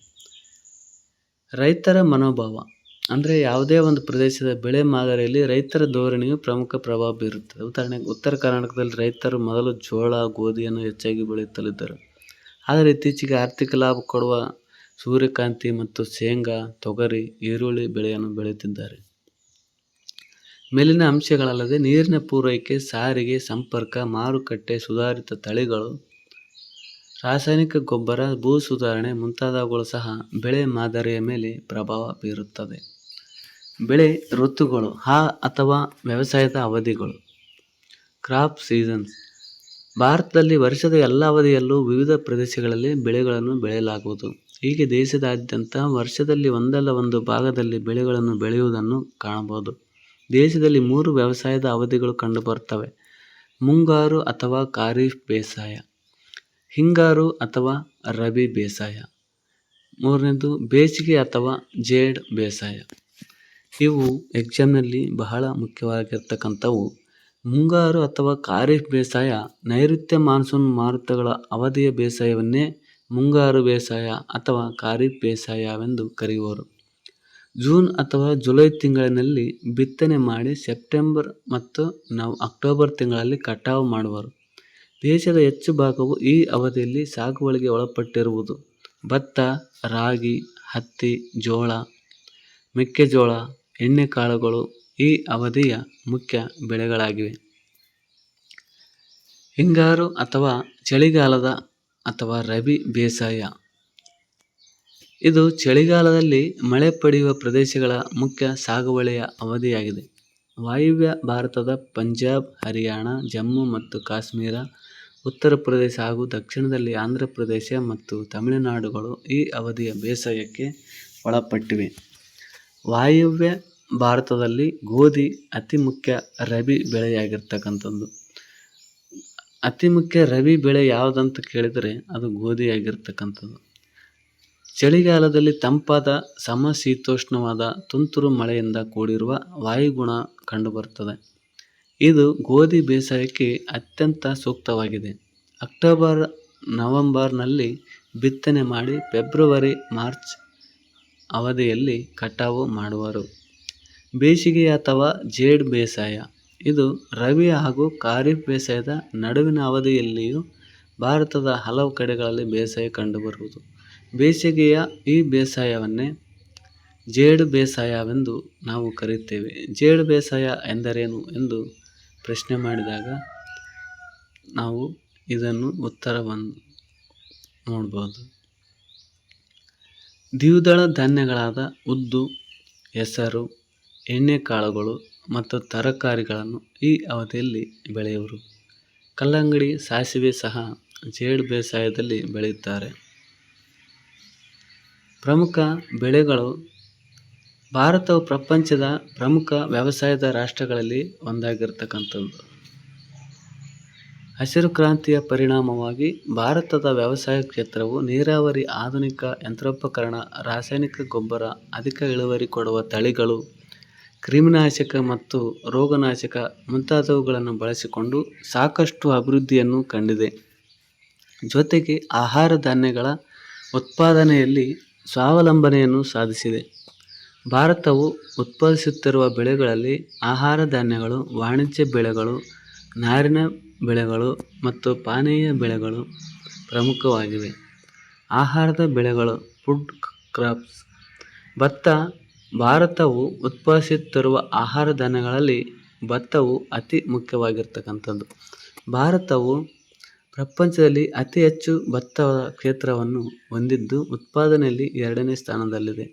ರೈತರ ಮನೋಭಾವ ಅಂದರೆ ಯಾವುದೇ ಒಂದು ಪ್ರದೇಶದ ಬೆಳೆ ಮಾದರಿಯಲ್ಲಿ ರೈತರ ಧೋರಣೆಯು ಪ್ರಮುಖ ಪ್ರಭಾವ ಬೀರುತ್ತದೆ. ಉದಾಹರಣೆಗೆ ಉತ್ತರ ಕರ್ನಾಟಕದಲ್ಲಿ ರೈತರು ಮೊದಲು ಜೋಳ, ಗೋಧಿಯನ್ನು ಹೆಚ್ಚಾಗಿ ಬೆಳೆಯುತ್ತಲಿದ್ದರು. ಆದರೆ ಇತ್ತೀಚೆಗೆ ಆರ್ಥಿಕ ಲಾಭ ಕೊಡುವ ಸೂರ್ಯಕಾಂತಿ ಮತ್ತು ಶೇಂಗಾ, ತೊಗರಿ, ಈರುಳ್ಳಿ ಬೆಳೆಯನ್ನು ಬೆಳೆಯುತ್ತಿದ್ದಾರೆ. ಮೇಲಿನ ಅಂಶಗಳಲ್ಲದೆ ನೀರಿನ ಪೂರೈಕೆ, ಸಾರಿಗೆ, ಸಂಪರ್ಕ, ಮಾರುಕಟ್ಟೆ, ಸುಧಾರಿತ ತಳಿಗಳು, ರಾಸಾಯನಿಕ ಗೊಬ್ಬರ, ಭೂ ಸುಧಾರಣೆ ಮುಂತಾದವುಗಳು ಸಹ ಬೆಳೆ ಮಾದರಿಯ ಮೇಲೆ ಪ್ರಭಾವ ಬೀರುತ್ತದೆ. ಬೆಳೆ ಋತುಗಳು ಅಥವಾ ವ್ಯವಸಾಯದ ಅವಧಿಗಳು. Crop seasons. ಭಾರತದಲ್ಲಿ ವರ್ಷದ ಎಲ್ಲ ಅವಧಿಯಲ್ಲೂ ವಿವಿಧ ಪ್ರದೇಶಗಳಲ್ಲಿ ಬೆಳೆಗಳನ್ನು ಬೆಳೆಯಲಾಗುವುದು. ಹೀಗೆ ದೇಶದಾದ್ಯಂತ ವರ್ಷದಲ್ಲಿ ಒಂದಲ್ಲ ಒಂದು ಭಾಗದಲ್ಲಿ ಬೆಳೆಗಳನ್ನು ಬೆಳೆಯುವುದನ್ನು ಕಾಣಬಹುದು. ದೇಶದಲ್ಲಿ 3 ವ್ಯವಸಾಯದ ಅವಧಿಗಳು ಕಂಡುಬರುತ್ತವೆ: ಮುಂಗಾರು ಅಥವಾ ಖಾರಿಫ್ ಬೇಸಾಯ, ಹಿಂಗಾರು ಅಥವಾ ರಬಿ ಬೇಸಾಯ, 3ನೇದು ಬೇಸಿಗೆ ಅಥವಾ ಜೇಡ್ ಬೇಸಾಯ. ಇವು ಎಕ್ಸಾಮ್ನಲ್ಲಿ ಬಹಳ ಮುಖ್ಯವಾಗಿರ್ತಕ್ಕಂಥವು. ಮುಂಗಾರು ಅಥವಾ ಖಾರಿಫ್ ಬೇಸಾಯ ನೈಋತ್ಯ ಮಾನ್ಸೂನ್ ಮಾರುತಗಳ ಅವಧಿಯ ಬೇಸಾಯವನ್ನೇ ಮುಂಗಾರು ಬೇಸಾಯ ಅಥವಾ ಖಾರಿಫ್ ಬೇಸಾಯವೆಂದು ಕರೆಯುವರು. ಜೂನ್ ಅಥವಾ ಜುಲೈ ತಿಂಗಳಿನಲ್ಲಿ ಬಿತ್ತನೆ ಮಾಡಿ ಸೆಪ್ಟೆಂಬರ್ ಮತ್ತು ಅಕ್ಟೋಬರ್ ತಿಂಗಳಲ್ಲಿ ಕಟಾವು ಮಾಡುವರು. ದೇಶದ ಹೆಚ್ಚು ಭಾಗವು ಈ ಅವಧಿಯಲ್ಲಿ ಸಾಗುವಳಿಗೆ ಒಳಪಟ್ಟಿರುವುದು. ಭತ್ತ, ರಾಗಿ, ಹತ್ತಿ, ಜೋಳ, ಮೆಕ್ಕೆಜೋಳ, ಎಣ್ಣೆಕಾಳುಗಳು ಈ ಅವಧಿಯ ಮುಖ್ಯ ಬೆಳೆಗಳಾಗಿವೆ. ಹಿಂಗಾರು ಅಥವಾ ಚಳಿಗಾಲದ ಅಥವಾ ರಬಿ ಬೇಸಾಯ. ಇದು ಚಳಿಗಾಲದಲ್ಲಿ ಮಳೆ ಪಡೆಯುವ ಪ್ರದೇಶಗಳ ಮುಖ್ಯ ಸಾಗುವಳಿಯ ಅವಧಿಯಾಗಿದೆ. ವಾಯುವ್ಯ ಭಾರತದ ಪಂಜಾಬ್, ಹರಿಯಾಣ, ಜಮ್ಮು ಮತ್ತು ಕಾಶ್ಮೀರ, ಉತ್ತರ ಪ್ರದೇಶ ಹಾಗೂ ದಕ್ಷಿಣದಲ್ಲಿ ಆಂಧ್ರ ಪ್ರದೇಶ ಮತ್ತು ತಮಿಳುನಾಡುಗಳು ಈ ಅವಧಿಯ ಬೇಸಾಯಕ್ಕೆ ಒಳಪಟ್ಟಿವೆ. ವಾಯುವ್ಯ ಭಾರತದಲ್ಲಿ ಗೋಧಿ ಅತಿ ಮುಖ್ಯ ರಬಿ ಬೆಳೆಯಾಗಿರ್ತಕ್ಕಂಥದ್ದು. ಅತಿ ಮುಖ್ಯ ರಬಿ ಬೆಳೆ ಯಾವುದಂತ ಕೇಳಿದರೆ ಅದು ಗೋಧಿಯಾಗಿರ್ತಕ್ಕಂಥದ್ದು. ಚಳಿಗಾಲದಲ್ಲಿ ತಂಪಾದ ಸಮಶೀತೋಷ್ಣವಾದ ತುಂತುರು ಮಳೆಯಿಂದ ಕೂಡಿರುವ ವಾಯುಗುಣ ಕಂಡುಬರುತ್ತದೆ. ಇದು ಗೋಧಿ ಬೇಸಾಯಕ್ಕೆ ಅತ್ಯಂತ ಸೂಕ್ತವಾಗಿದೆ. ಅಕ್ಟೋಬರ್ ನವೆಂಬರ್ನಲ್ಲಿ ಬಿತ್ತನೆ ಮಾಡಿ ಫೆಬ್ರವರಿ ಮಾರ್ಚ್ ಅವಧಿಯಲ್ಲಿ ಕಟಾವು ಮಾಡುವರು. ಬೇಸಿಗೆ ಅಥವಾ ಜೇಡ್ ಬೇಸಾಯ. ಇದು ರಬಿ ಹಾಗೂ ಖಾರಿಫ್ ಬೇಸಾಯದ ನಡುವಿನ ಅವಧಿಯಲ್ಲಿಯೂ ಭಾರತದ ಹಲವು ಕಡೆಗಳಲ್ಲಿ ಬೇಸಾಯ ಕಂಡುಬರುವುದು. ಬೇಸಿಗೆಯ ಈ ಬೇಸಾಯವನ್ನೇ ಜೇಡು ಬೇಸಾಯವೆಂದು ನಾವು ಕರೆಯುತ್ತೇವೆ. ಜೇಡು ಬೇಸಾಯ ಎಂದರೇನು ಎಂದು ಪ್ರಶ್ನೆ ಮಾಡಿದಾಗ ನಾವು ಇದನ್ನು ಉತ್ತರವನ್ನು ನೋಡ್ಬೋದು. ದ್ವಿದಳ ಧಾನ್ಯಗಳಾದ ಉದ್ದು, ಹೆಸರು, ಎಣ್ಣೆಕಾಳುಗಳು ಮತ್ತು ತರಕಾರಿಗಳನ್ನು ಈ ಅವಧಿಯಲ್ಲಿ ಬೆಳೆಯುವರು. ಕಲ್ಲಂಗಡಿ, ಸಾಸಿವೆ ಸಹ ಜೇಡು ಬೇಸಾಯದಲ್ಲಿ ಬೆಳೆಯುತ್ತಾರೆ. ಪ್ರಮುಖ ಬೆಳೆಗಳು. ಭಾರತವು ಪ್ರಪಂಚದ ಪ್ರಮುಖ ವ್ಯವಸಾಯದ ರಾಷ್ಟ್ರಗಳಲ್ಲಿ ಒಂದಾಗಿರ್ತಕ್ಕಂಥದ್ದು. ಹಸಿರು ಕ್ರಾಂತಿಯ ಪರಿಣಾಮವಾಗಿ ಭಾರತದ ವ್ಯವಸಾಯ ಕ್ಷೇತ್ರವು ನೀರಾವರಿ, ಆಧುನಿಕ ಯಂತ್ರೋಪಕರಣ, ರಾಸಾಯನಿಕ ಗೊಬ್ಬರ, ಅಧಿಕ ಇಳುವರಿ ಕೊಡುವ ತಳಿಗಳು, ಕ್ರಿಮಿನಾಶಕ ಮತ್ತು ರೋಗನಾಶಕ ಮುಂತಾದವುಗಳನ್ನು ಬಳಸಿಕೊಂಡು ಸಾಕಷ್ಟು ಅಭಿವೃದ್ಧಿಯನ್ನು ಕಂಡಿದೆ. ಜೊತೆಗೆ ಆಹಾರ ಧಾನ್ಯಗಳ ಉತ್ಪಾದನೆಯಲ್ಲಿ ಸ್ವಾವಲಂಬನೆಯನ್ನು ಸಾಧಿಸಿದೆ. ಭಾರತವು ಉತ್ಪಾದಿಸುತ್ತಿರುವ ಬೆಳೆಗಳಲ್ಲಿ ಆಹಾರ ಧಾನ್ಯಗಳು, ವಾಣಿಜ್ಯ ಬೆಳೆಗಳು, ನಾರಿನ ಬೆಳೆಗಳು ಮತ್ತು ಪಾನೀಯ ಬೆಳೆಗಳು ಪ್ರಮುಖವಾಗಿವೆ. ಆಹಾರದ ಬೆಳೆಗಳು ಫುಡ್ ಕ್ರಾಪ್ಸ್. ಭತ್ತ. ಭಾರತವು ಉತ್ಪಾದಿಸುತ್ತಿರುವ ಆಹಾರ ಧಾನ್ಯಗಳಲ್ಲಿ ಭತ್ತವು ಅತಿ ಮುಖ್ಯವಾಗಿರ್ತಕ್ಕಂಥದ್ದು. ಭಾರತವು ಪ್ರಪಂಚದಲ್ಲಿ ಅತಿ ಹೆಚ್ಚು ಭತ್ತದ ಕ್ಷೇತ್ರವನ್ನು ಹೊಂದಿದ್ದು ಉತ್ಪಾದನೆಯಲ್ಲಿ 2ನೇ ಸ್ಥಾನದಲ್ಲಿದೆ.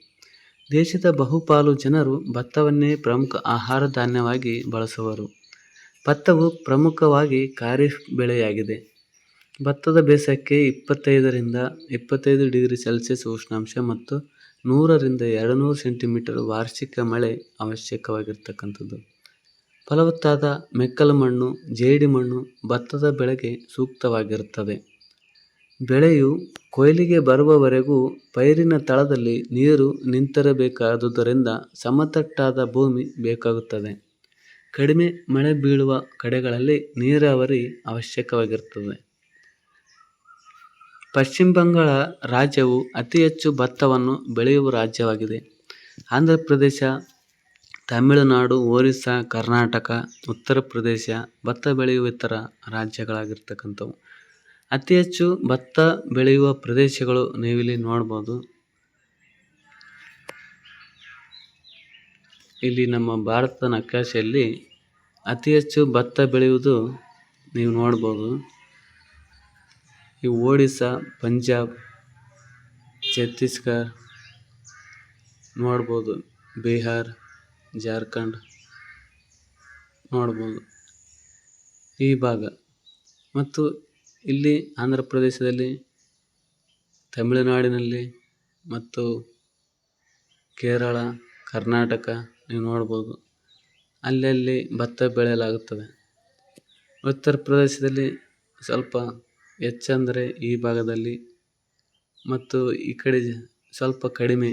ದೇಶದ ಬಹುಪಾಲು ಜನರು ಭತ್ತವನ್ನೇ ಪ್ರಮುಖ ಆಹಾರ ಧಾನ್ಯವಾಗಿ ಬಳಸುವರು. ಭತ್ತವು ಪ್ರಮುಖವಾಗಿ ಖಾರಿಫ್ ಬೆಳೆಯಾಗಿದೆ. ಭತ್ತದ ಬೇಸಾಯಕ್ಕೆ 25ರಿಂದ 25 ಡಿಗ್ರಿ ಸೆಲ್ಸಿಯಸ್ ಉಷ್ಣಾಂಶ ಮತ್ತು 100ರಿಂದ 200 ಸೆಂಟಿಮೀಟರ್ ವಾರ್ಷಿಕ ಮಳೆ ಅವಶ್ಯಕವಾಗಿರ್ತಕ್ಕಂಥದ್ದು. ಫಲವತ್ತಾದ ಮೆಕ್ಕಲು ಮಣ್ಣು, ಜೇಡಿ ಮಣ್ಣು ಭತ್ತದ ಬೆಳೆಗೆ ಸೂಕ್ತವಾಗಿರುತ್ತದೆ. ಬೆಳೆಯು ಕೊಯ್ಲಿಗೆ ಬರುವವರೆಗೂ ಪೈರಿನ ತಳದಲ್ಲಿ ನೀರು ನಿಂತಿರಬೇಕಾದುದರಿಂದ ಸಮತಟ್ಟಾದ ಭೂಮಿ ಬೇಕಾಗುತ್ತದೆ. ಕಡಿಮೆ ಮಳೆ ಬೀಳುವ ಕಡೆಗಳಲ್ಲಿ ನೀರಾವರಿ ಅವಶ್ಯಕವಾಗಿರುತ್ತದೆ. ಪಶ್ಚಿಮ ಬಂಗಾಳ ರಾಜ್ಯವು ಅತಿ ಹೆಚ್ಚು ಭತ್ತವನ್ನು ಬೆಳೆಯುವ ರಾಜ್ಯವಾಗಿದೆ. ಆಂಧ್ರ ಪ್ರದೇಶ, ತಮಿಳುನಾಡು, ಒರಿಸ್ಸಾ, ಕರ್ನಾಟಕ, ಉತ್ತರ ಪ್ರದೇಶ ಭತ್ತ ಬೆಳೆಯುವ ಇತರ ರಾಜ್ಯಗಳಾಗಿರ್ತಕ್ಕಂಥವು. ಅತಿ ಹೆಚ್ಚು ಭತ್ತ ಬೆಳೆಯುವ ಪ್ರದೇಶಗಳು ನೀವಿಲ್ಲಿ ನೋಡ್ಬೋದು. ಇಲ್ಲಿ ನಮ್ಮ ಭಾರತದ ನಕಾಶೆಯಲ್ಲಿ ಅತಿ ಹೆಚ್ಚು ಭತ್ತ ಬೆಳೆಯುವುದು ನೀವು ನೋಡ್ಬೋದು. ಈ ಒಡಿಸ್ಸಾ, ಪಂಜಾಬ್, ಛತ್ತೀಸ್ಗಢ ನೋಡ್ಬೋದು, ಬಿಹಾರ್, ಜಾರ್ಖಂಡ್ ನೋಡ್ಬೋದು ಈ ಭಾಗ. ಮತ್ತು ಇಲ್ಲಿ ಆಂಧ್ರ ಪ್ರದೇಶದಲ್ಲಿ, ತಮಿಳುನಾಡಿನಲ್ಲಿ ಮತ್ತು ಕೇರಳ, ಕರ್ನಾಟಕ ನೀವು ನೋಡ್ಬೋದು, ಅಲ್ಲಲ್ಲಿ ಭತ್ತ ಬೆಳೆಯಲಾಗುತ್ತದೆ. ಉತ್ತರ ಪ್ರದೇಶದಲ್ಲಿ ಸ್ವಲ್ಪ ಹೆಚ್ಚಂದರೆ ಈ ಭಾಗದಲ್ಲಿ ಮತ್ತು ಈ ಕಡೆ ಸ್ವಲ್ಪ ಕಡಿಮೆ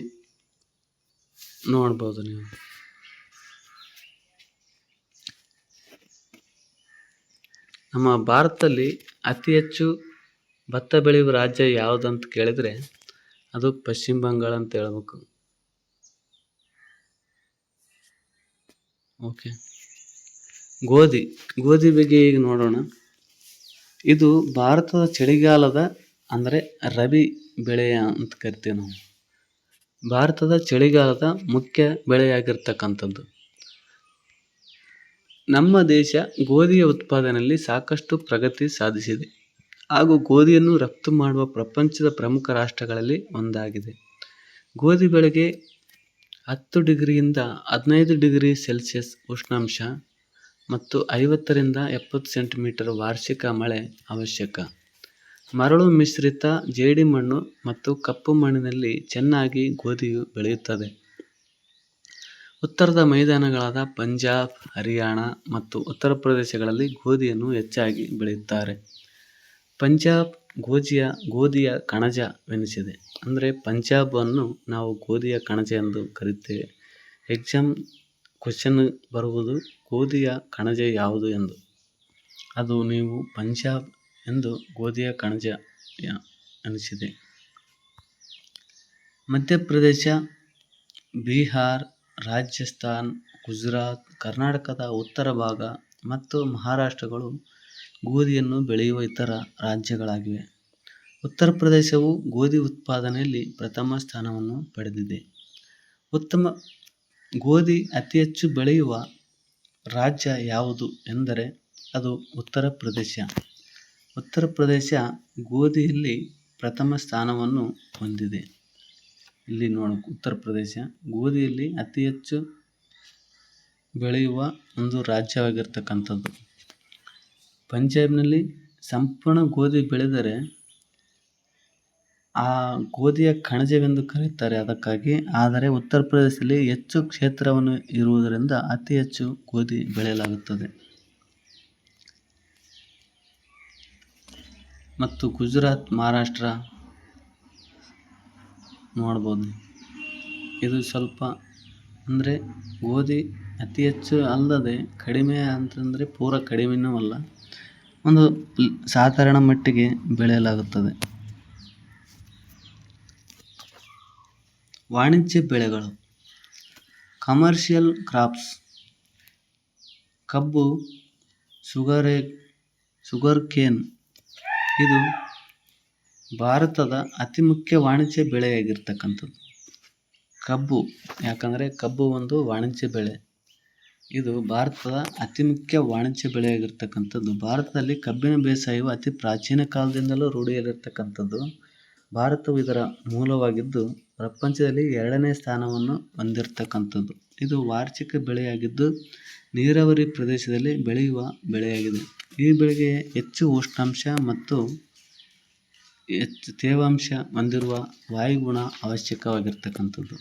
ನೋಡ್ಬೋದು ನೀವು. ನಮ್ಮ ಭಾರತದಲ್ಲಿ ಅತಿ ಹೆಚ್ಚು ಭತ್ತ ಬೆಳೆಯುವ ರಾಜ್ಯ ಯಾವುದಂತ ಕೇಳಿದರೆ ಅದು ಪಶ್ಚಿಮ ಬಂಗಾಳ ಅಂತ ಹೇಳ್ಬೇಕು. ಓಕೆ. ಗೋಧಿ ಬಗ್ಗೆ ಈಗ ನೋಡೋಣ. ಇದು ಭಾರತದ ಚಳಿಗಾಲದ ಅಂದರೆ ರಬಿ ಬೆಳೆಯ ಅಂತ ಕರಿತೀವಿ ನಾವು. ಭಾರತದ ಚಳಿಗಾಲದ ಮುಖ್ಯ ಬೆಳೆಯಾಗಿರ್ತಕ್ಕಂಥದ್ದು. ನಮ್ಮ ದೇಶ ಗೋಧಿಯ ಉತ್ಪಾದನೆಯಲ್ಲಿ ಸಾಕಷ್ಟು ಪ್ರಗತಿ ಸಾಧಿಸಿದೆ ಹಾಗೂ ಗೋಧಿಯನ್ನು ರಫ್ತು ಮಾಡುವ ಪ್ರಪಂಚದ ಪ್ರಮುಖ ರಾಷ್ಟ್ರಗಳಲ್ಲಿ ಒಂದಾಗಿದೆ. ಗೋಧಿ ಬೆಳೆಗೆ 10 ಡಿಗ್ರಿಯಿಂದ 15 ಡಿಗ್ರಿ ಸೆಲ್ಸಿಯಸ್ ಉಷ್ಣಾಂಶ ಮತ್ತು 50ರಿಂದ 70 ಸೆಂಟಿಮೀಟರ್ ವಾರ್ಷಿಕ ಮಳೆ ಅವಶ್ಯಕ. ಮರಳು ಮಿಶ್ರಿತ ಜೇಡಿ ಮಣ್ಣು ಮತ್ತು ಕಪ್ಪು ಮಣ್ಣಿನಲ್ಲಿ ಚೆನ್ನಾಗಿ ಗೋಧಿಯು ಬೆಳೆಯುತ್ತದೆ. ಉತ್ತರದ ಮೈದಾನಗಳಾದ ಪಂಜಾಬ್, ಹರಿಯಾಣ ಮತ್ತು ಉತ್ತರ ಪ್ರದೇಶಗಳಲ್ಲಿ ಗೋಧಿಯನ್ನು ಹೆಚ್ಚಾಗಿ ಬೆಳೆಯುತ್ತಾರೆ. ಪಂಜಾಬ್ ಗೋಧಿಯ ಕಣಜವೆನಿಸಿದೆ. ಅಂದರೆ ಪಂಜಾಬ್ ಅನ್ನು ನಾವು ಗೋಧಿಯ ಕಣಜ ಎಂದು ಕರೆಯುತ್ತೇವೆ. ಎಕ್ಸಾಮ್ ಕ್ವಶನ್ ಬರುವುದು ಗೋಧಿಯ ಕಣಜ ಯಾವುದು ಎಂದು. ಅದು ನೀವು ಪಂಜಾಬ್ ಎಂದು ಗೋಧಿಯ ಕಣಜ ಎನಿಸಿದೆ. ಮಧ್ಯಪ್ರದೇಶ, ಬಿಹಾರ್, ರಾಜಸ್ಥಾನ್, ಗುಜರಾತ್, ಕರ್ನಾಟಕದ ಉತ್ತರ ಭಾಗ ಮತ್ತು ಮಹಾರಾಷ್ಟ್ರಗಳು ಗೋಧಿಯನ್ನು ಬೆಳೆಯುವ ಇತರ ರಾಜ್ಯಗಳಾಗಿವೆ. ಉತ್ತರ ಪ್ರದೇಶವು ಗೋಧಿ ಉತ್ಪಾದನೆಯಲ್ಲಿ ಪ್ರಥಮ ಸ್ಥಾನವನ್ನು ಪಡೆದಿದೆ. ಗೋಧಿ ಅತಿ ಹೆಚ್ಚು ಬೆಳೆಯುವ ರಾಜ್ಯ ಯಾವುದು ಎಂದರೆ ಅದು ಉತ್ತರ ಪ್ರದೇಶ. ಉತ್ತರ ಪ್ರದೇಶ ಗೋಧಿಯಲ್ಲಿ ಪ್ರಥಮ ಸ್ಥಾನವನ್ನು ಹೊಂದಿದೆ. ಇಲ್ಲಿ ಉತ್ತರ ಪ್ರದೇಶ ಗೋಧಿಯಲ್ಲಿ ಅತಿ ಹೆಚ್ಚು ಬೆಳೆಯುವ ಒಂದು ರಾಜ್ಯವಾಗಿರ್ತಕ್ಕಂಥದ್ದು. ಪಂಜಾಬ್ನಲ್ಲಿ ಸಂಪೂರ್ಣ ಗೋಧಿ ಬೆಳೆದರೆ ಆ ಗೋಧಿಯ ಕಣಜವೆಂದು ಕರೆಯುತ್ತಾರೆ ಅದಕ್ಕಾಗಿ. ಆದರೆ ಉತ್ತರ ಪ್ರದೇಶದಲ್ಲಿ ಹೆಚ್ಚು ಕ್ಷೇತ್ರವನ್ನು ಇರುವುದರಿಂದ ಅತಿ ಹೆಚ್ಚು ಗೋಧಿ ಬೆಳೆಯಲಾಗುತ್ತದೆ. ಮತ್ತು ಗುಜರಾತ್, ಮಹಾರಾಷ್ಟ್ರ ನೋಡ್ಬೋದು. ಇದು ಸ್ವಲ್ಪ ಅಂದರೆ ಗೋಧಿ ಅತಿ ಹೆಚ್ಚು ಅಲ್ಲದೆ ಕಡಿಮೆ ಅಂತಂದರೆ ಪೂರ ಕಡಿಮೆನೂ ಅಲ್ಲ, ಒಂದು ಸಾಧಾರಣ ಮಟ್ಟಿಗೆ ಬೆಳೆಯಲಾಗುತ್ತದೆ. ವಾಣಿಜ್ಯ ಬೆಳೆಗಳು. Commercial crops. ಕಬ್ಬು, ಸುಗರೇನ್ ಶುಗರ್ ಕೇನ್ ಇದು ಭಾರತದ ಅತಿ ಮುಖ್ಯ ವಾಣಿಜ್ಯ ಬೆಳೆಯಾಗಿರ್ತಕ್ಕಂಥದ್ದು. ಕಬ್ಬು, ಯಾಕಂದರೆ ಕಬ್ಬು ಒಂದು ವಾಣಿಜ್ಯ ಬೆಳೆ. ಇದು ಭಾರತದ ಅತಿ ಮುಖ್ಯ ವಾಣಿಜ್ಯ ಬೆಳೆಯಾಗಿರ್ತಕ್ಕಂಥದ್ದು. ಭಾರತದಲ್ಲಿ ಕಬ್ಬಿನ ಬೇಸಾಯವು ಅತಿ ಪ್ರಾಚೀನ ಕಾಲದಿಂದಲೂ ರೂಢಿಯಲ್ಲಿರ್ತಕ್ಕಂಥದ್ದು. ಭಾರತವು ಇದರ ಮೂಲವಾಗಿದ್ದು ಪ್ರಪಂಚದಲ್ಲಿ 2ನೇ ಸ್ಥಾನವನ್ನು ಹೊಂದಿರತಕ್ಕಂಥದ್ದು. ಇದು ವಾರ್ಷಿಕ ಬೆಳೆಯಾಗಿದ್ದು ನೀರಾವರಿ ಪ್ರದೇಶದಲ್ಲಿ ಬೆಳೆಯುವ ಬೆಳೆಯಾಗಿದೆ. ಈ ಬೆಳೆಗೆ ಹೆಚ್ಚು ಉಷ್ಣಾಂಶ ಮತ್ತು ಹೆಚ್ಚು ತೇವಾಂಶ ಹೊಂದಿರುವ ವಾಯುಗುಣ ಅವಶ್ಯಕವಾಗಿರ್ತಕ್ಕಂಥದ್ದು.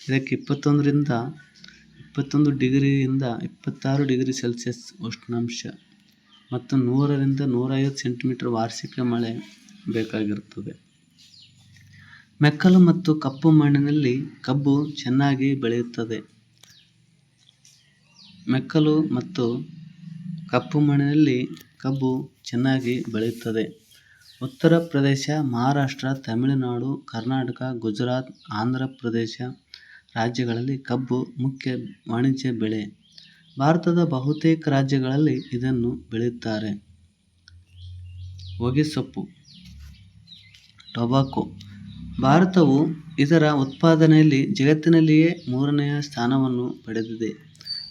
ಇದಕ್ಕೆ 21 ಡಿಗ್ರಿಯಿಂದ 26 ಡಿಗ್ರಿ ಸೆಲ್ಸಿಯಸ್ ಉಷ್ಣಾಂಶ ಮತ್ತು 100 ರಿಂದ 150 ಸೆಂಟಿಮೀಟರ್ ವಾರ್ಷಿಕ ಮಳೆ ಬೇಕಾಗಿರುತ್ತದೆ. ಮೆಕ್ಕಲು ಮತ್ತು ಕಪ್ಪು ಮಣ್ಣಿನಲ್ಲಿ ಕಬ್ಬು ಚೆನ್ನಾಗಿ ಬೆಳೆಯುತ್ತದೆ. ಮೆಕ್ಕಲು ಮತ್ತು ಕಪ್ಪು ಮಣ್ಣಿನಲ್ಲಿ ಕಬ್ಬು ಚೆನ್ನಾಗಿ ಬೆಳೆಯುತ್ತದೆ. ಉತ್ತರ ಪ್ರದೇಶ, ಮಹಾರಾಷ್ಟ್ರ, ತಮಿಳುನಾಡು, ಕರ್ನಾಟಕ, ಗುಜರಾತ್, ಆಂಧ್ರ ಪ್ರದೇಶ ರಾಜ್ಯಗಳಲ್ಲಿ ಕಬ್ಬು ಮುಖ್ಯ ವಾಣಿಜ್ಯ ಬೆಳೆ. ಭಾರತದ ಬಹುತೇಕ ರಾಜ್ಯಗಳಲ್ಲಿ ಇದನ್ನು ಬೆಳೆಯುತ್ತಾರೆ. ಹೊಗೆಸೊಪ್ಪು, ಟೊಬ್ಯಾಕೊ. ಭಾರತವು ಇದರ ಉತ್ಪಾದನೆಯಲ್ಲಿ ಜಗತ್ತಿನಲ್ಲಿಯೇ 3ನೇ ಸ್ಥಾನವನ್ನು ಪಡೆದಿದೆ.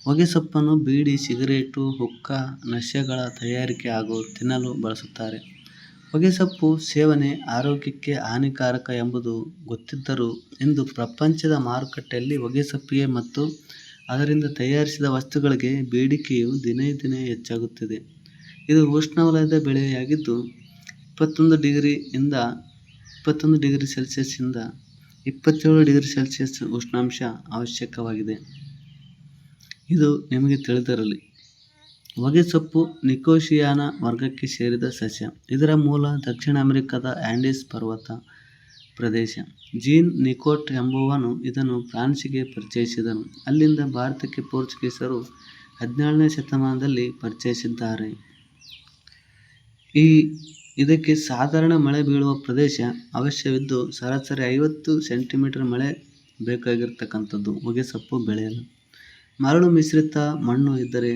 ಹೊಗೆಸೊಪ್ಪನ್ನು ಬೀಡಿ, ಸಿಗರೇಟು, ಹುಕ್ಕಾ, ನಶ್ಯಗಳ ತಯಾರಿಕೆ ಹಾಗೂ ತಿನ್ನಲು ಬಳಸುತ್ತಾರೆ. ಹೊಗೆಸೊಪ್ಪು ಸೇವನೆ ಆರೋಗ್ಯಕ್ಕೆ ಹಾನಿಕಾರಕ ಎಂಬುದು ಗೊತ್ತಿದ್ದರೂ ಇಂದು ಪ್ರಪಂಚದ ಮಾರುಕಟ್ಟೆಯಲ್ಲಿ ಹೊಗೆಸೊಪ್ಪಿಗೆ ಮತ್ತು ಅದರಿಂದ ತಯಾರಿಸಿದ ವಸ್ತುಗಳಿಗೆ ಬೇಡಿಕೆಯು ದಿನೇ ದಿನೇ ಹೆಚ್ಚಾಗುತ್ತಿದೆ. ಇದು ಉಷ್ಣವಲಯದ ಬೆಳೆಯಾಗಿದ್ದು 21 ಡಿಗ್ರಿ ಸೆಲ್ಸಿಯಸ್ಸಿಂದ 27 ಡಿಗ್ರಿ ಸೆಲ್ಸಿಯಸ್ ಉಷ್ಣಾಂಶ ಅವಶ್ಯಕವಾಗಿದೆ. ಇದು ನಿಮಗೆ ತಿಳಿದಿರಲಿ. ಹೊಗೆಸೊಪ್ಪು ನಿಕೋಶಿಯಾನ ವರ್ಗಕ್ಕೆ ಸೇರಿದ ಸಸ್ಯ. ಇದರ ಮೂಲ ದಕ್ಷಿಣ ಅಮೆರಿಕದ ಆಂಡೀಸ್ ಪರ್ವತ ಪ್ರದೇಶ. ಜೀನ್ ನಿಕೋಟ್ ಎಂಬುವನು ಇದನ್ನು ಫ್ರಾನ್ಸಿಗೆ ಪರಿಚಯಿಸಿದನು. ಅಲ್ಲಿಂದ ಭಾರತಕ್ಕೆ ಪೋರ್ಚುಗೀಸರು 17ನೇ ಶತಮಾನದಲ್ಲಿ ಪರಿಚಯಿಸಿದ್ದಾರೆ. ಇದಕ್ಕೆ ಸಾಧಾರಣ ಮಳೆ ಬೀಳುವ ಪ್ರದೇಶ ಅವಶ್ಯವಿದ್ದು ಸರಾಸರಿ 50 ಸೆಂಟಿಮೀಟರ್ ಮಳೆ ಬೇಕಾಗಿರ್ತಕ್ಕಂಥದ್ದು ಹೊಗೆಸೊಪ್ಪು ಬೆಳೆಯಲು. ಮರಳು ಮಿಶ್ರಿತ ಮಣ್ಣು ಇದ್ದರೆ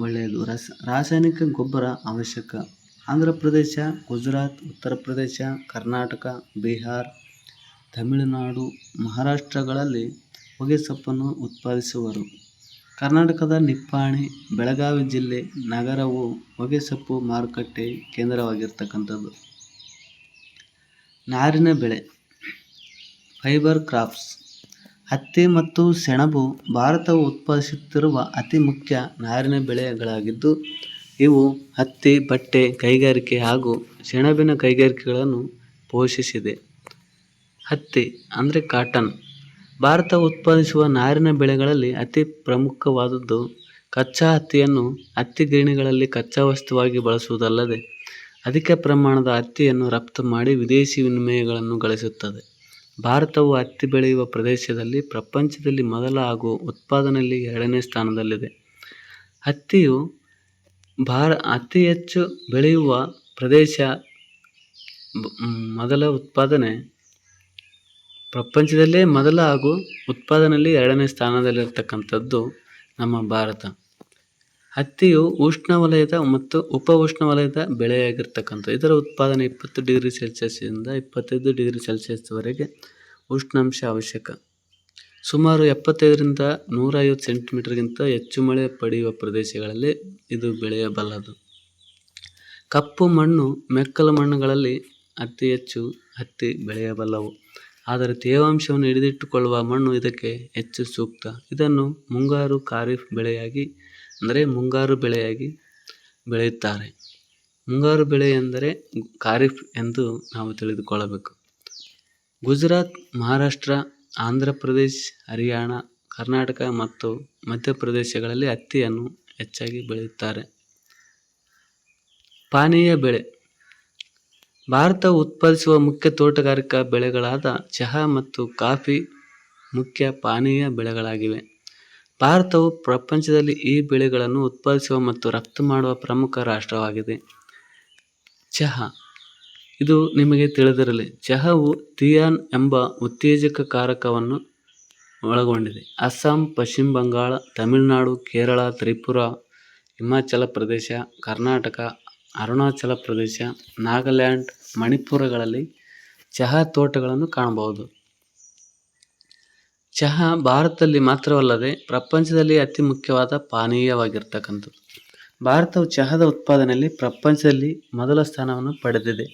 ಒಳ್ಳೆಯದು. ರಾಸಾಯನಿಕ ಗೊಬ್ಬರ ಅವಶ್ಯಕ. ಆಂಧ್ರ ಪ್ರದೇಶ, ಗುಜರಾತ್, ಉತ್ತರ ಪ್ರದೇಶ, ಕರ್ನಾಟಕ, ಬಿಹಾರ, ತಮಿಳುನಾಡು, ಮಹಾರಾಷ್ಟ್ರಗಳಲ್ಲಿ ಹೊಗೆಸೊಪ್ಪನ್ನು ಉತ್ಪಾದಿಸುವರು. ಕರ್ನಾಟಕದ ನಿಪ್ಪಾಣಿ, ಬೆಳಗಾವಿ ಜಿಲ್ಲೆ ನಗರವು ಹೊಗೆಸೊಪ್ಪು ಮಾರುಕಟ್ಟೆ ಕೇಂದ್ರವಾಗಿರ್ತಕ್ಕಂಥದ್ದು. ನಾರಿನ ಬೆಳೆ, ಫೈಬರ್ ಕ್ರಾಪ್ಸ್. ಹತ್ತಿ ಮತ್ತು ಸೆಣಬು ಭಾರತವು ಉತ್ಪಾದಿಸುತ್ತಿರುವ ಅತಿ ಮುಖ್ಯ ನಾರಿನ ಬೆಳೆಗಳಾಗಿದ್ದು ಇವು ಹತ್ತಿ, ಬಟ್ಟೆ ಕೈಗಾರಿಕೆ ಹಾಗೂ ಸೆಣಬಿನ ಕೈಗಾರಿಕೆಗಳನ್ನು ಪೋಷಿಸಿದೆ. ಹತ್ತಿ ಅಂದರೆ ಕಾಟನ್. ಭಾರತವು ಉತ್ಪಾದಿಸುವ ನಾರಿನ ಬೆಳೆಗಳಲ್ಲಿ ಅತಿ ಪ್ರಮುಖವಾದದ್ದು ಕಚ್ಚಾ ಹತ್ತಿಯನ್ನು ಹತ್ತಿ ಗಿರಣಿಗಳಲ್ಲಿ ಕಚ್ಚಾ ವಸ್ತುವಾಗಿ ಬಳಸುವುದಲ್ಲದೆ ಅಧಿಕ ಪ್ರಮಾಣದ ಹತ್ತಿಯನ್ನು ರಫ್ತು ಮಾಡಿ ವಿದೇಶಿ ವಿನಿಮಯಗಳನ್ನು ಗಳಿಸುತ್ತದೆ. ಭಾರತವು ಹತ್ತಿ ಬೆಳೆಯುವ ಪ್ರದೇಶದಲ್ಲಿ ಪ್ರಪಂಚದಲ್ಲಿ ಮೊದಲ ಹಾಗೂ ಉತ್ಪಾದನೆಯಲ್ಲಿ 2ನೇ ಸ್ಥಾನದಲ್ಲಿದೆ. ಹತ್ತಿಯು ಅತಿ ಹೆಚ್ಚು ಬೆಳೆಯುವ ಪ್ರದೇಶ. ಪ್ರಪಂಚದಲ್ಲೇ ಮೊದಲ ಹಾಗೂ ಉತ್ಪಾದನೆಯಲ್ಲಿ 2ನೇ ಸ್ಥಾನದಲ್ಲಿರ್ತಕ್ಕಂಥದ್ದು ನಮ್ಮ ಭಾರತ. ಹತ್ತಿಯು ಉಷ್ಣವಲಯದ ಮತ್ತು ಉಪ ಉಷ್ಣವಲಯದ ಬೆಳೆಯಾಗಿರ್ತಕ್ಕಂಥದ್ದು. ಇದರ ಉತ್ಪಾದನೆ 20 ಡಿಗ್ರಿ ಸೆಲ್ಸಿಯಸ್ಸಿಂದ 25 ಡಿಗ್ರಿ ಸೆಲ್ಸಿಯಸ್ವರೆಗೆ ಉಷ್ಣಾಂಶ ಅವಶ್ಯಕ. ಸುಮಾರು 75 ರಿಂದ 150 ಸೆಂಟಿಮೀಟರ್ಗಿಂತ ಹೆಚ್ಚು ಮಳೆ ಪಡೆಯುವ ಪ್ರದೇಶಗಳಲ್ಲಿ ಇದು ಬೆಳೆಯಬಲ್ಲದು. ಕಪ್ಪು ಮಣ್ಣು, ಮೆಕ್ಕಲು ಮಣ್ಣುಗಳಲ್ಲಿ ಅತಿ ಹೆಚ್ಚು ಹತ್ತಿ ಬೆಳೆಯಬಲ್ಲವು. ಆದರೆ ತೇವಾಂಶವನ್ನು ಹಿಡಿದಿಟ್ಟುಕೊಳ್ಳುವ ಮಣ್ಣು ಇದಕ್ಕೆ ಹೆಚ್ಚು ಸೂಕ್ತ. ಇದನ್ನು ಮುಂಗಾರು ಖಾರಿಫ್ ಬೆಳೆಯಾಗಿ ಬೆಳೆಯುತ್ತಾರೆ. ಮುಂಗಾರು ಬೆಳೆ ಎಂದರೆ ಖಾರಿಫ್ ಎಂದು ನಾವು ತಿಳಿದುಕೊಳ್ಳಬೇಕು. ಗುಜರಾತ್, ಮಹಾರಾಷ್ಟ್ರ, ಆಂಧ್ರ ಪ್ರದೇಶ, ಹರಿಯಾಣ, ಕರ್ನಾಟಕ ಮತ್ತು ಮಧ್ಯಪ್ರದೇಶಗಳಲ್ಲಿ ಹತ್ತಿಯನ್ನು ಹೆಚ್ಚಾಗಿ ಬೆಳೆಯುತ್ತಾರೆ. ಪಾನೀಯ ಬೆಳೆ. ಭಾರತವು ಉತ್ಪಾದಿಸುವ ಮುಖ್ಯ ತೋಟಗಾರಿಕಾ ಬೆಳೆಗಳಾದ ಚಹಾ ಮತ್ತು ಕಾಫಿ ಮುಖ್ಯ ಪಾನೀಯ ಬೆಳೆಗಳಾಗಿವೆ. ಭಾರತವು ಪ್ರಪಂಚದಲ್ಲಿ ಈ ಬೆಳೆಗಳನ್ನು ಉತ್ಪಾದಿಸುವ ಮತ್ತು ರಫ್ತು ಮಾಡುವ ಪ್ರಮುಖ ರಾಷ್ಟ್ರವಾಗಿದೆ. ಚಹಾ. ಇದು ನಿಮಗೆ ತಿಳಿದಿರಲಿ. ಚಹಾವು ಥಿಯಾನ್ ಎಂಬ ಉತ್ತೇಜಕಕಾರಕವನ್ನು ಒಳಗೊಂಡಿದೆ. ಅಸ್ಸಾಂ, ಪಶ್ಚಿಮ ಬಂಗಾಳ, ತಮಿಳುನಾಡು, ಕೇರಳ, ತ್ರಿಪುರಾ, ಹಿಮಾಚಲ ಪ್ರದೇಶ, ಕರ್ನಾಟಕ, ಅರುಣಾಚಲ ಪ್ರದೇಶ, ನಾಗಾಲ್ಯಾಂಡ್, ಮಣಿಪುರಗಳಲ್ಲಿ ಚಹಾ ತೋಟಗಳನ್ನು ಕಾಣಬಹುದು. ಚಹಾ ಭಾರತದಲ್ಲಿ ಮಾತ್ರವಲ್ಲದೆ ಪ್ರಪಂಚದಲ್ಲಿ ಅತಿ ಮುಖ್ಯವಾದ ಪಾನೀಯವಾಗಿರ್ತಕ್ಕಂಥದ್ದು. ಭಾರತವು ಚಹಾದ ಉತ್ಪಾದನೆಯಲ್ಲಿ ಪ್ರಪಂಚದಲ್ಲಿ ಮೊದಲ ಸ್ಥಾನವನ್ನು ಪಡೆದಿದೆ.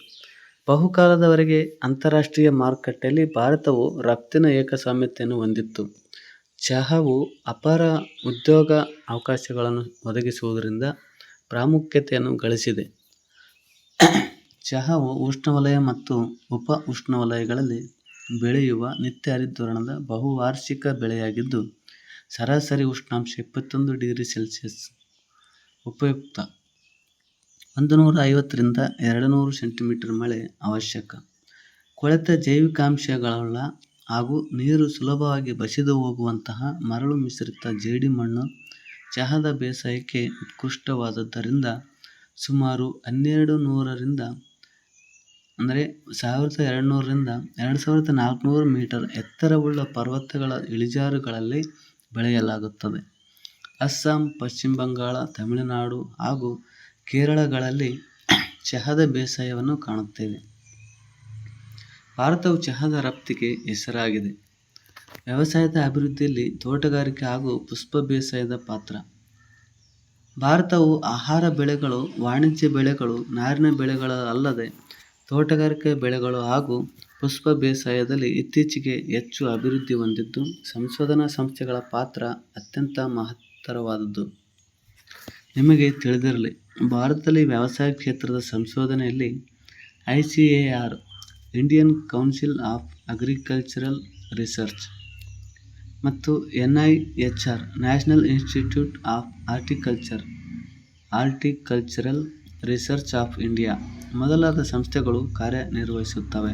ಬಹುಕಾಲದವರೆಗೆ ಅಂತಾರಾಷ್ಟ್ರೀಯ ಮಾರುಕಟ್ಟೆಯಲ್ಲಿ ಭಾರತವು ರಫ್ತಿನ ಏಕಸ್ವಾಮ್ಯತೆಯನ್ನು ಹೊಂದಿತ್ತು. ಚಹಾವು ಅಪಾರ ಉದ್ಯೋಗ ಅವಕಾಶಗಳನ್ನು ಒದಗಿಸುವುದರಿಂದ ಪ್ರಾಮುಖ್ಯತೆಯನ್ನು ಗಳಿಸಿದೆ. ಚಹಾವು ಉಷ್ಣವಲಯ ಮತ್ತು ಉಪ ಉಷ್ಣವಲಯಗಳಲ್ಲಿ ಬೆಳೆಯುವ ನಿತ್ಯ ಹರಿದ್ವರ್ಣದ ಬಹುವಾರ್ಷಿಕ ಬೆಳೆಯಾಗಿದ್ದು, ಸರಾಸರಿ ಉಷ್ಣಾಂಶ 21 ಡಿಗ್ರಿ ಸೆಲ್ಸಿಯಸ್ ಉಪಯುಕ್ತ. 150 ರಿಂದ 200 ಸೆಂಟಿಮೀಟರ್ ಮಳೆ ಅವಶ್ಯಕ. ಕೊಳೆತ ಜೈವಿಕಾಂಶಗಳುಳ್ಳ ಹಾಗೂ ನೀರು ಸುಲಭವಾಗಿ ಬಸಿದು ಹೋಗುವಂತಹ ಮರಳು ಮಿಶ್ರಿತ ಜೇಡಿಮಣ್ಣು ಚಹಾದ ಬೇಸಾಯಕ್ಕೆ ಉತ್ಕೃಷ್ಟವಾದದ್ದರಿಂದ ಸುಮಾರು 1200 ರಿಂದ 1200 ರಿಂದ 2400 ಮೀಟರ್ ಎತ್ತರವುಳ್ಳ ಪರ್ವತಗಳ ಇಳಿಜಾರುಗಳಲ್ಲಿ ಬೆಳೆಯಲಾಗುತ್ತದೆ. ಅಸ್ಸಾಂ, ಪಶ್ಚಿಮ ಬಂಗಾಳ, ತಮಿಳುನಾಡು ಹಾಗೂ ಕೇರಳಗಳಲ್ಲಿ ಚಹಾದ ಬೇಸಾಯವನ್ನು ಕಾಣುತ್ತೇವೆ. ಭಾರತವು ಚಹಾದ ರಫ್ತಿಗೆ ಹೆಸರಾಗಿದೆ. ವ್ಯವಸಾಯದ ಅಭಿವೃದ್ಧಿಯಲ್ಲಿ ತೋಟಗಾರಿಕೆ ಹಾಗೂ ಪುಷ್ಪ ಬೇಸಾಯದ ಪಾತ್ರ. ಭಾರತವು ಆಹಾರ ಬೆಳೆಗಳು, ವಾಣಿಜ್ಯ ಬೆಳೆಗಳು, ನಾರಿನ ಬೆಳೆಗಳಲ್ಲದೆ ತೋಟಗಾರಿಕೆ ಬೆಳೆಗಳು ಹಾಗೂ ಪುಷ್ಪ ಬೇಸಾಯದಲ್ಲಿ ಇತ್ತೀಚೆಗೆ ಹೆಚ್ಚು ಅಭಿವೃದ್ಧಿ ಹೊಂದಿದ್ದು, ಸಂಶೋಧನಾ ಸಂಸ್ಥೆಗಳ ಪಾತ್ರ ಅತ್ಯಂತ ಮಹತ್ತರವಾದುದು. ನಿಮಗೆ ತಿಳಿದಿರಲಿ, ಭಾರತದಲ್ಲಿ ವ್ಯವಸಾಯ ಕ್ಷೇತ್ರದ ಸಂಶೋಧನೆಯಲ್ಲಿ ICAR Indian Council of Agricultural Research ಮತ್ತು NIHR National Institute of Horticultural Research of India ಮೊದಲಾದ ಸಂಸ್ಥೆಗಳು ಕಾರ್ಯನಿರ್ವಹಿಸುತ್ತವೆ.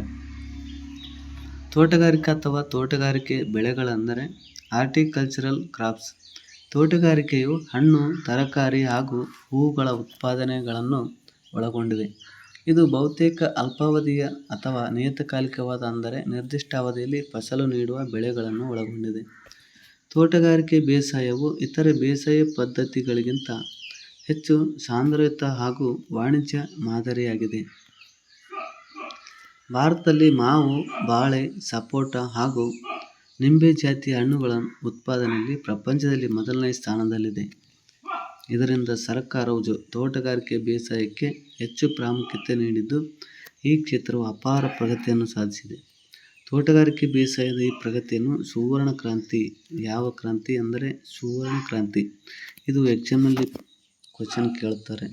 ತೋಟಗಾರಿಕೆ ಅಥವಾ ತೋಟಗಾರಿಕೆ ಬೆಳೆಗಳೆಂದರೆ ಹಾರ್ಟಿಕಲ್ಚರಲ್ ಕ್ರಾಪ್ಸ್. ತೋಟಗಾರಿಕೆಯು ಹಣ್ಣು, ತರಕಾರಿ ಹಾಗೂ ಹೂವುಗಳ ಉತ್ಪಾದನೆಗಳನ್ನು ಒಳಗೊಂಡಿದೆ. ಇದು ಬಹುತೇಕ ಅಲ್ಪಾವಧಿಯ ಅಥವಾ ನಿಯತಕಾಲಿಕವಾದ ಅಂದರೆ ನಿರ್ದಿಷ್ಟ ಅವಧಿಯಲ್ಲಿ ಫಸಲು ನೀಡುವ ಬೆಳೆಗಳನ್ನು ಒಳಗೊಂಡಿದೆ. ತೋಟಗಾರಿಕೆ ಬೇಸಾಯವು ಇತರೆ ಬೇಸಾಯ ಪದ್ಧತಿಗಳಿಗಿಂತ ಹೆಚ್ಚು ಸಾಂದ್ರಯುತ ಹಾಗೂ ವಾಣಿಜ್ಯ ಮಾದರಿಯಾಗಿದೆ. ಭಾರತದಲ್ಲಿ ಮಾವು, ಬಾಳೆ, ಸಪೋಟ ಹಾಗೂ ನಿಂಬೆ ಜಾತಿಯ ಹಣ್ಣುಗಳ ಉತ್ಪಾದನೆಯಲ್ಲಿ ಪ್ರಪಂಚದಲ್ಲಿ ಮೊದಲನೇ ಸ್ಥಾನದಲ್ಲಿದೆ. ಇದರಿಂದ ಸರ್ಕಾರವು ತೋಟಗಾರಿಕೆ ಬೇಸಾಯಕ್ಕೆ ಹೆಚ್ಚು ಪ್ರಾಮುಖ್ಯತೆ ನೀಡಿದ್ದು, ಈ ಕ್ಷೇತ್ರವು ಅಪಾರ ಪ್ರಗತಿಯನ್ನು ಸಾಧಿಸಿದೆ. ತೋಟಗಾರಿಕೆ ಬೇಸಾಯದ ಈ ಪ್ರಗತಿಯನ್ನು ಸುವರ್ಣ ಕ್ರಾಂತಿ. ಯಾವ ಕ್ರಾಂತಿ ಅಂದರೆ ಸುವರ್ಣ ಕ್ರಾಂತಿ. ಇದು ಎಕ್ಸಾಮ್ನಲ್ಲಿ ಕ್ವಶನ್ ಕೇಳುತ್ತಾರೆ.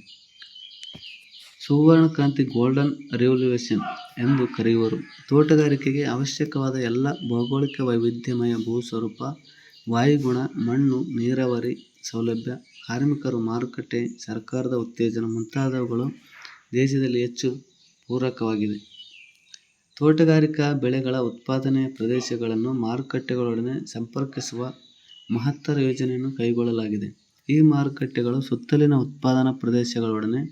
ಸುವರ್ಣ ಕ್ರಾಂತಿ, ಗೋಲ್ಡನ್ ರೆವಲ್ಯೂಷನ್ ಎಂದು ಕರೆಯುವರು. ತೋಟಗಾರಿಕೆಗೆ ಅವಶ್ಯಕವಾದ ಎಲ್ಲ ಭೌಗೋಳಿಕ ವೈವಿಧ್ಯಮಯ ಭೂಸ್ವರೂಪ, ವಾಯುಗುಣ, ಮಣ್ಣು, ನೀರಾವರಿ ಸೌಲಭ್ಯ, ಕಾರ್ಮಿಕರು, ಮಾರುಕಟ್ಟೆ, ಸರ್ಕಾರದ ಉತ್ತೇಜನ ಮುಂತಾದವುಗಳು ದೇಶದಲ್ಲಿ ಹೆಚ್ಚು ಪೂರಕವಾಗಿದೆ. ತೋಟಗಾರಿಕಾ ಬೆಳೆಗಳ ಉತ್ಪಾದನೆಯ ಪ್ರದೇಶಗಳನ್ನು ಮಾರುಕಟ್ಟೆಗಳೊಡನೆ ಸಂಪರ್ಕಿಸುವ ಮಹತ್ತರ ಯೋಜನೆಯನ್ನು ಕೈಗೊಳ್ಳಲಾಗಿದೆ. ಈ ಮಾರುಕಟ್ಟೆಗಳು ಸುತ್ತಲಿನ ಉತ್ಪಾದನಾ ಪ್ರದೇಶಗಳೊಡನೆ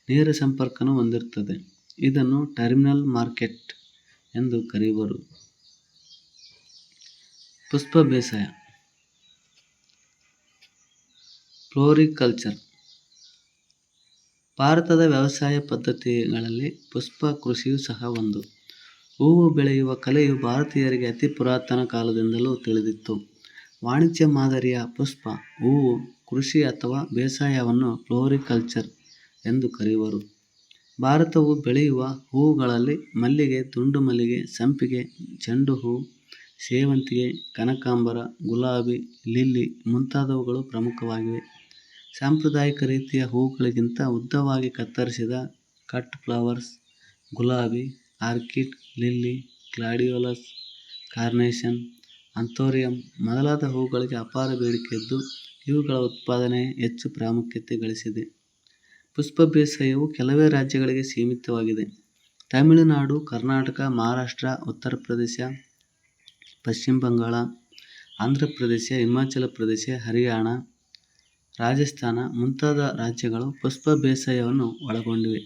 ನೇರ ಸಂಪರ್ಕವನ್ನು ಹೊಂದಿರುತ್ತದೆ. ಇದನ್ನು ಟರ್ಮಿನಲ್ ಮಾರ್ಕೆಟ್ ಎಂದು ಕರೆಯುವರು. ಪುಷ್ಪ ಬೇಸಾಯ, ಫ್ಲೋರಿಕಲ್ಚರ್. ಭಾರತದ ವ್ಯವಸಾಯ ಪದ್ಧತಿಗಳಲ್ಲಿ ಪುಷ್ಪ ಕೃಷಿಯೂ ಸಹ ಒಂದು. ಹೂವು ಬೆಳೆಯುವ ಕಲೆಯು ಭಾರತೀಯರಿಗೆ ಅತಿ ಪುರಾತನ ಕಾಲದಿಂದಲೂ ತಿಳಿದಿತ್ತು. ವಾಣಿಜ್ಯ ಮಾದರಿಯ ಪುಷ್ಪ ಹೂವು ಕೃಷಿ ಅಥವಾ ಬೇಸಾಯವನ್ನು ಫ್ಲೋರಿಕಲ್ಚರ್ ಎಂದು ಕರೆಯುವರು. ಭಾರತವು ಬೆಳೆಯುವ ಹೂವುಗಳಲ್ಲಿ ಮಲ್ಲಿಗೆ, ದುಂಡು ಮಲ್ಲಿಗೆ, ಸಂಪಿಗೆ, ಚೆಂಡು ಹೂ, ಸೇವಂತಿಗೆ, ಕನಕಾಂಬರ, ಗುಲಾಬಿ, ಲಿಲ್ಲಿ ಮುಂತಾದವುಗಳು ಪ್ರಮುಖವಾಗಿವೆ. ಸಾಂಪ್ರದಾಯಿಕ ರೀತಿಯ ಹೂವುಗಳಿಗಿಂತ ಉದ್ದವಾಗಿ ಕತ್ತರಿಸಿದ ಕಟ್ ಫ್ಲವರ್ಸ್, ಗುಲಾಬಿ, orchid, lily, gladiolus, carnation, anthurium ಮೊದಲಾದ ಹೂವುಗಳಿಗೆ ಅಪಾರ ಬೇಡಿಕೆ ಇದ್ದು, ಇವುಗಳ ಉತ್ಪಾದನೆ ಹೆಚ್ಚು ಪ್ರಾಮುಖ್ಯತೆ ಗಳಿಸಿದೆ. ಪುಷ್ಪ ಬೇಸಾಯವು ಕೆಲವೇ ರಾಜ್ಯಗಳಿಗೆ ಸೀಮಿತವಾಗಿದೆ. ತಮಿಳುನಾಡು, ಕರ್ನಾಟಕ, ಮಹಾರಾಷ್ಟ್ರ, ಉತ್ತರ ಪ್ರದೇಶ, ಪಶ್ಚಿಮ ಬಂಗಾಳ, ಆಂಧ್ರ ಪ್ರದೇಶ, ಹಿಮಾಚಲ ಪ್ರದೇಶ, ಹರಿಯಾಣ, ರಾಜಸ್ಥಾನ ಮುಂತಾದ ರಾಜ್ಯಗಳು ಪುಷ್ಪ ಬೇಸಾಯವನ್ನು ಒಳಗೊಂಡಿವೆ.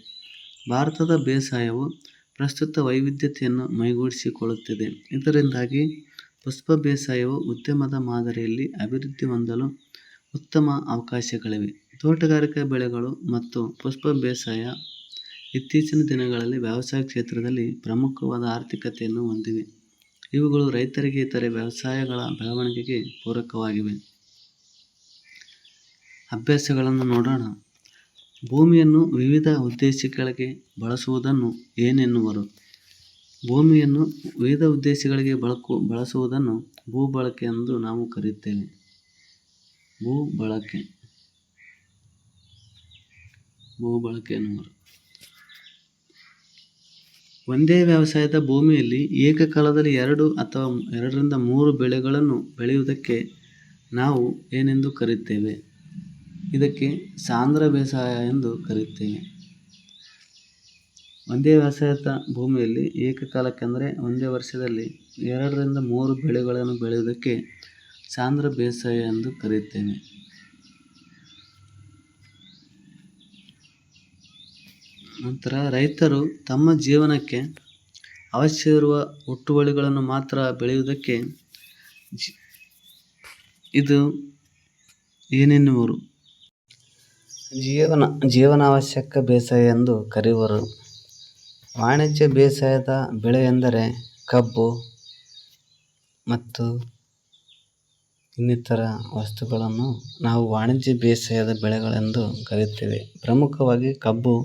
ಭಾರತದ ಬೇಸಾಯವು ಪ್ರಸ್ತುತ ವೈವಿಧ್ಯತೆಯನ್ನು ಮೈಗೂಡಿಸಿಕೊಳ್ಳುತ್ತಿದೆ. ಇದರಿಂದಾಗಿ ಪುಷ್ಪ ಬೇಸಾಯವು ಉದ್ಯಮದ ಮಾದರಿಯಲ್ಲಿ ಅಭಿವೃದ್ಧಿ ಹೊಂದಲು ಉತ್ತಮ ಅವಕಾಶಗಳಿವೆ. ತೋಟಗಾರಿಕಾ ಬೆಳೆಗಳು ಮತ್ತು ಪುಷ್ಪ ಬೇಸಾಯ ಇತ್ತೀಚಿನ ದಿನಗಳಲ್ಲಿ ವ್ಯವಸಾಯ ಕ್ಷೇತ್ರದಲ್ಲಿ ಪ್ರಮುಖವಾದ ಆರ್ಥಿಕತೆಯನ್ನು ಹೊಂದಿವೆ. ಇವುಗಳು ರೈತರಿಗೆ ಇತರೆ ವ್ಯವಸಾಯಗಳ ಬೆಳವಣಿಗೆಗೆ ಪೂರಕವಾಗಿವೆ. ಅಭ್ಯಾಸಗಳನ್ನು ನೋಡೋಣ. ಭೂಮಿಯನ್ನು ವಿವಿಧ ಉದ್ದೇಶಗಳಿಗೆ ಬಳಸುವುದನ್ನು ಏನೆನ್ನುವರು? ಭೂಮಿಯನ್ನು ವಿವಿಧ ಉದ್ದೇಶಗಳಿಗೆ ಬಳಸುವುದನ್ನು ಭೂಬಳಕೆ ಎಂದು ನಾವು ಕರೆಯುತ್ತೇವೆ. ಭೂಬಳಕೆ ಎನ್ನುವರು. ಒಂದೇ ವ್ಯವಸಾಯದ ಭೂಮಿಯಲ್ಲಿ ಏಕಕಾಲದಲ್ಲಿ 2 ಅಥವಾ 2ರಿಂದ 3 ಬೆಳೆಗಳನ್ನು ಬೆಳೆಯುವುದಕ್ಕೆ ನಾವು ಏನೆಂದು ಕರೆಯುತ್ತೇವೆ? ಇದಕ್ಕೆ ಸಾಂದ್ರ ಬೇಸಾಯ ಎಂದು ಕರೆಯುತ್ತೇವೆ. ಒಂದೇ ವ್ಯವಸಾಯದ ಭೂಮಿಯಲ್ಲಿ ಏಕಕಾಲಕ್ಕೆ ಅಂದರೆ ಒಂದೇ ವರ್ಷದಲ್ಲಿ 2ರಿಂದ 3 ಬೆಳೆಗಳನ್ನು ಬೆಳೆಯುವುದಕ್ಕೆ ಸಾಂದ್ರ ಬೇಸಾಯ ಎಂದು ಕರೆಯುತ್ತೇವೆ. ನಂತರ ರೈತರು ತಮ್ಮ ಜೀವನಕ್ಕೆ ಅವಶ್ಯವಿರುವ ಹುಟ್ಟುವಳಿಗಳನ್ನು ಮಾತ್ರ ಬೆಳೆಯುವುದಕ್ಕೆ ಇದು ಏನೆನ್ನುವರು? ಜೀವನಾವಶ್ಯಕ ಬೇಸಾಯ ಎಂದು ಕರೆಯುವರು. ವಾಣಿಜ್ಯ ಬೇಸಾಯದ ಬೆಳೆ ಎಂದರೆ ಕಬ್ಬು ಮತ್ತು ಇನ್ನಿತರ ವಸ್ತುಗಳನ್ನು ನಾವು ವಾಣಿಜ್ಯ ಬೇಸಾಯದ ಬೆಳೆಗಳೆಂದು ಕರೆಯುತ್ತೇವೆ. ಪ್ರಮುಖವಾಗಿ ಕಬ್ಬು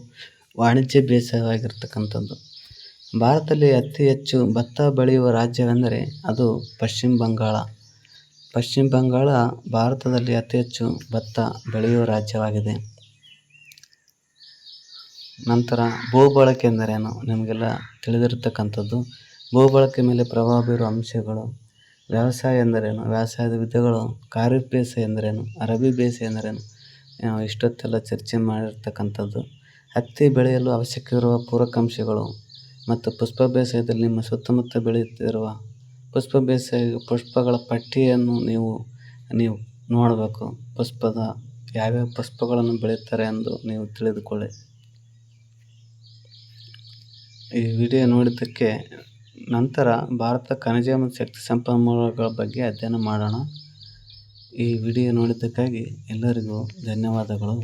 ವಾಣಿಜ್ಯ ಬೇಸಾಯವಾಗಿರ್ತಕ್ಕಂಥದ್ದು. ಭಾರತದಲ್ಲಿ ಅತಿ ಹೆಚ್ಚು ಭತ್ತ ಬೆಳೆಯುವ ರಾಜ್ಯವೆಂದರೆ ಅದು ಪಶ್ಚಿಮ ಬಂಗಾಳ. ಪಶ್ಚಿಮ ಬಂಗಾಳ ಭಾರತದಲ್ಲಿ ಅತಿ ಹೆಚ್ಚು ಭತ್ತ ಬೆಳೆಯುವ ರಾಜ್ಯವಾಗಿದೆ. ನಂತರ ಭೂಬಳಕೆ ಎಂದರೇನು? ನಿಮಗೆಲ್ಲ ತಿಳಿದಿರತಕ್ಕಂಥದ್ದು. ಭೂಬಳಕೆ ಮೇಲೆ ಪ್ರಭಾವ ಬೀರುವ ಅಂಶಗಳು. ವ್ಯವಸಾಯ ಎಂದರೇನು? ವ್ಯವಸಾಯದ ವಿಧಗಳು. ಖಾರಿಫ್ ಬೇಸಾಯ ಎಂದರೇನು? ರಬಿ ಬೇಸಾಯ ಎಂದರೇನು? ಇಷ್ಟೊತ್ತೆಲ್ಲ ಚರ್ಚೆ ಮಾಡಿರ್ತಕ್ಕಂಥದ್ದು. ಹತ್ತಿ ಬೆಳೆಯಲು ಅವಶ್ಯಕವಿರುವ ಪೂರಕಾಂಶಗಳು ಮತ್ತು ಪುಷ್ಪ ಬೇಸಾಯದಲ್ಲಿ ನಿಮ್ಮ ಸುತ್ತಮುತ್ತ ಬೆಳೆಯುತ್ತಿರುವ ಪುಷ್ಪಗಳ ಪಟ್ಟಿಯನ್ನು ನೀವು ನೋಡಬೇಕು. ಯಾವ್ಯಾವ ಪುಷ್ಪಗಳನ್ನು ಬೆಳೆಯುತ್ತಾರೆ ಎಂದು ನೀವು ತಿಳಿದುಕೊಳ್ಳಿ. ಈ ವಿಡಿಯೋ ನೋಡಿದ್ದಕ್ಕೆ ನಂತರ ಭಾರತ ಖನಿಜ ಮತ್ತು ಶಕ್ತಿ ಸಂಪನ್ಮೂಲಗಳ ಬಗ್ಗೆ ಅಧ್ಯಯನ ಮಾಡೋಣ. ಈ ವಿಡಿಯೋ ನೋಡಿದ್ದಕ್ಕಾಗಿ ಎಲ್ಲರಿಗೂ ಧನ್ಯವಾದಗಳು.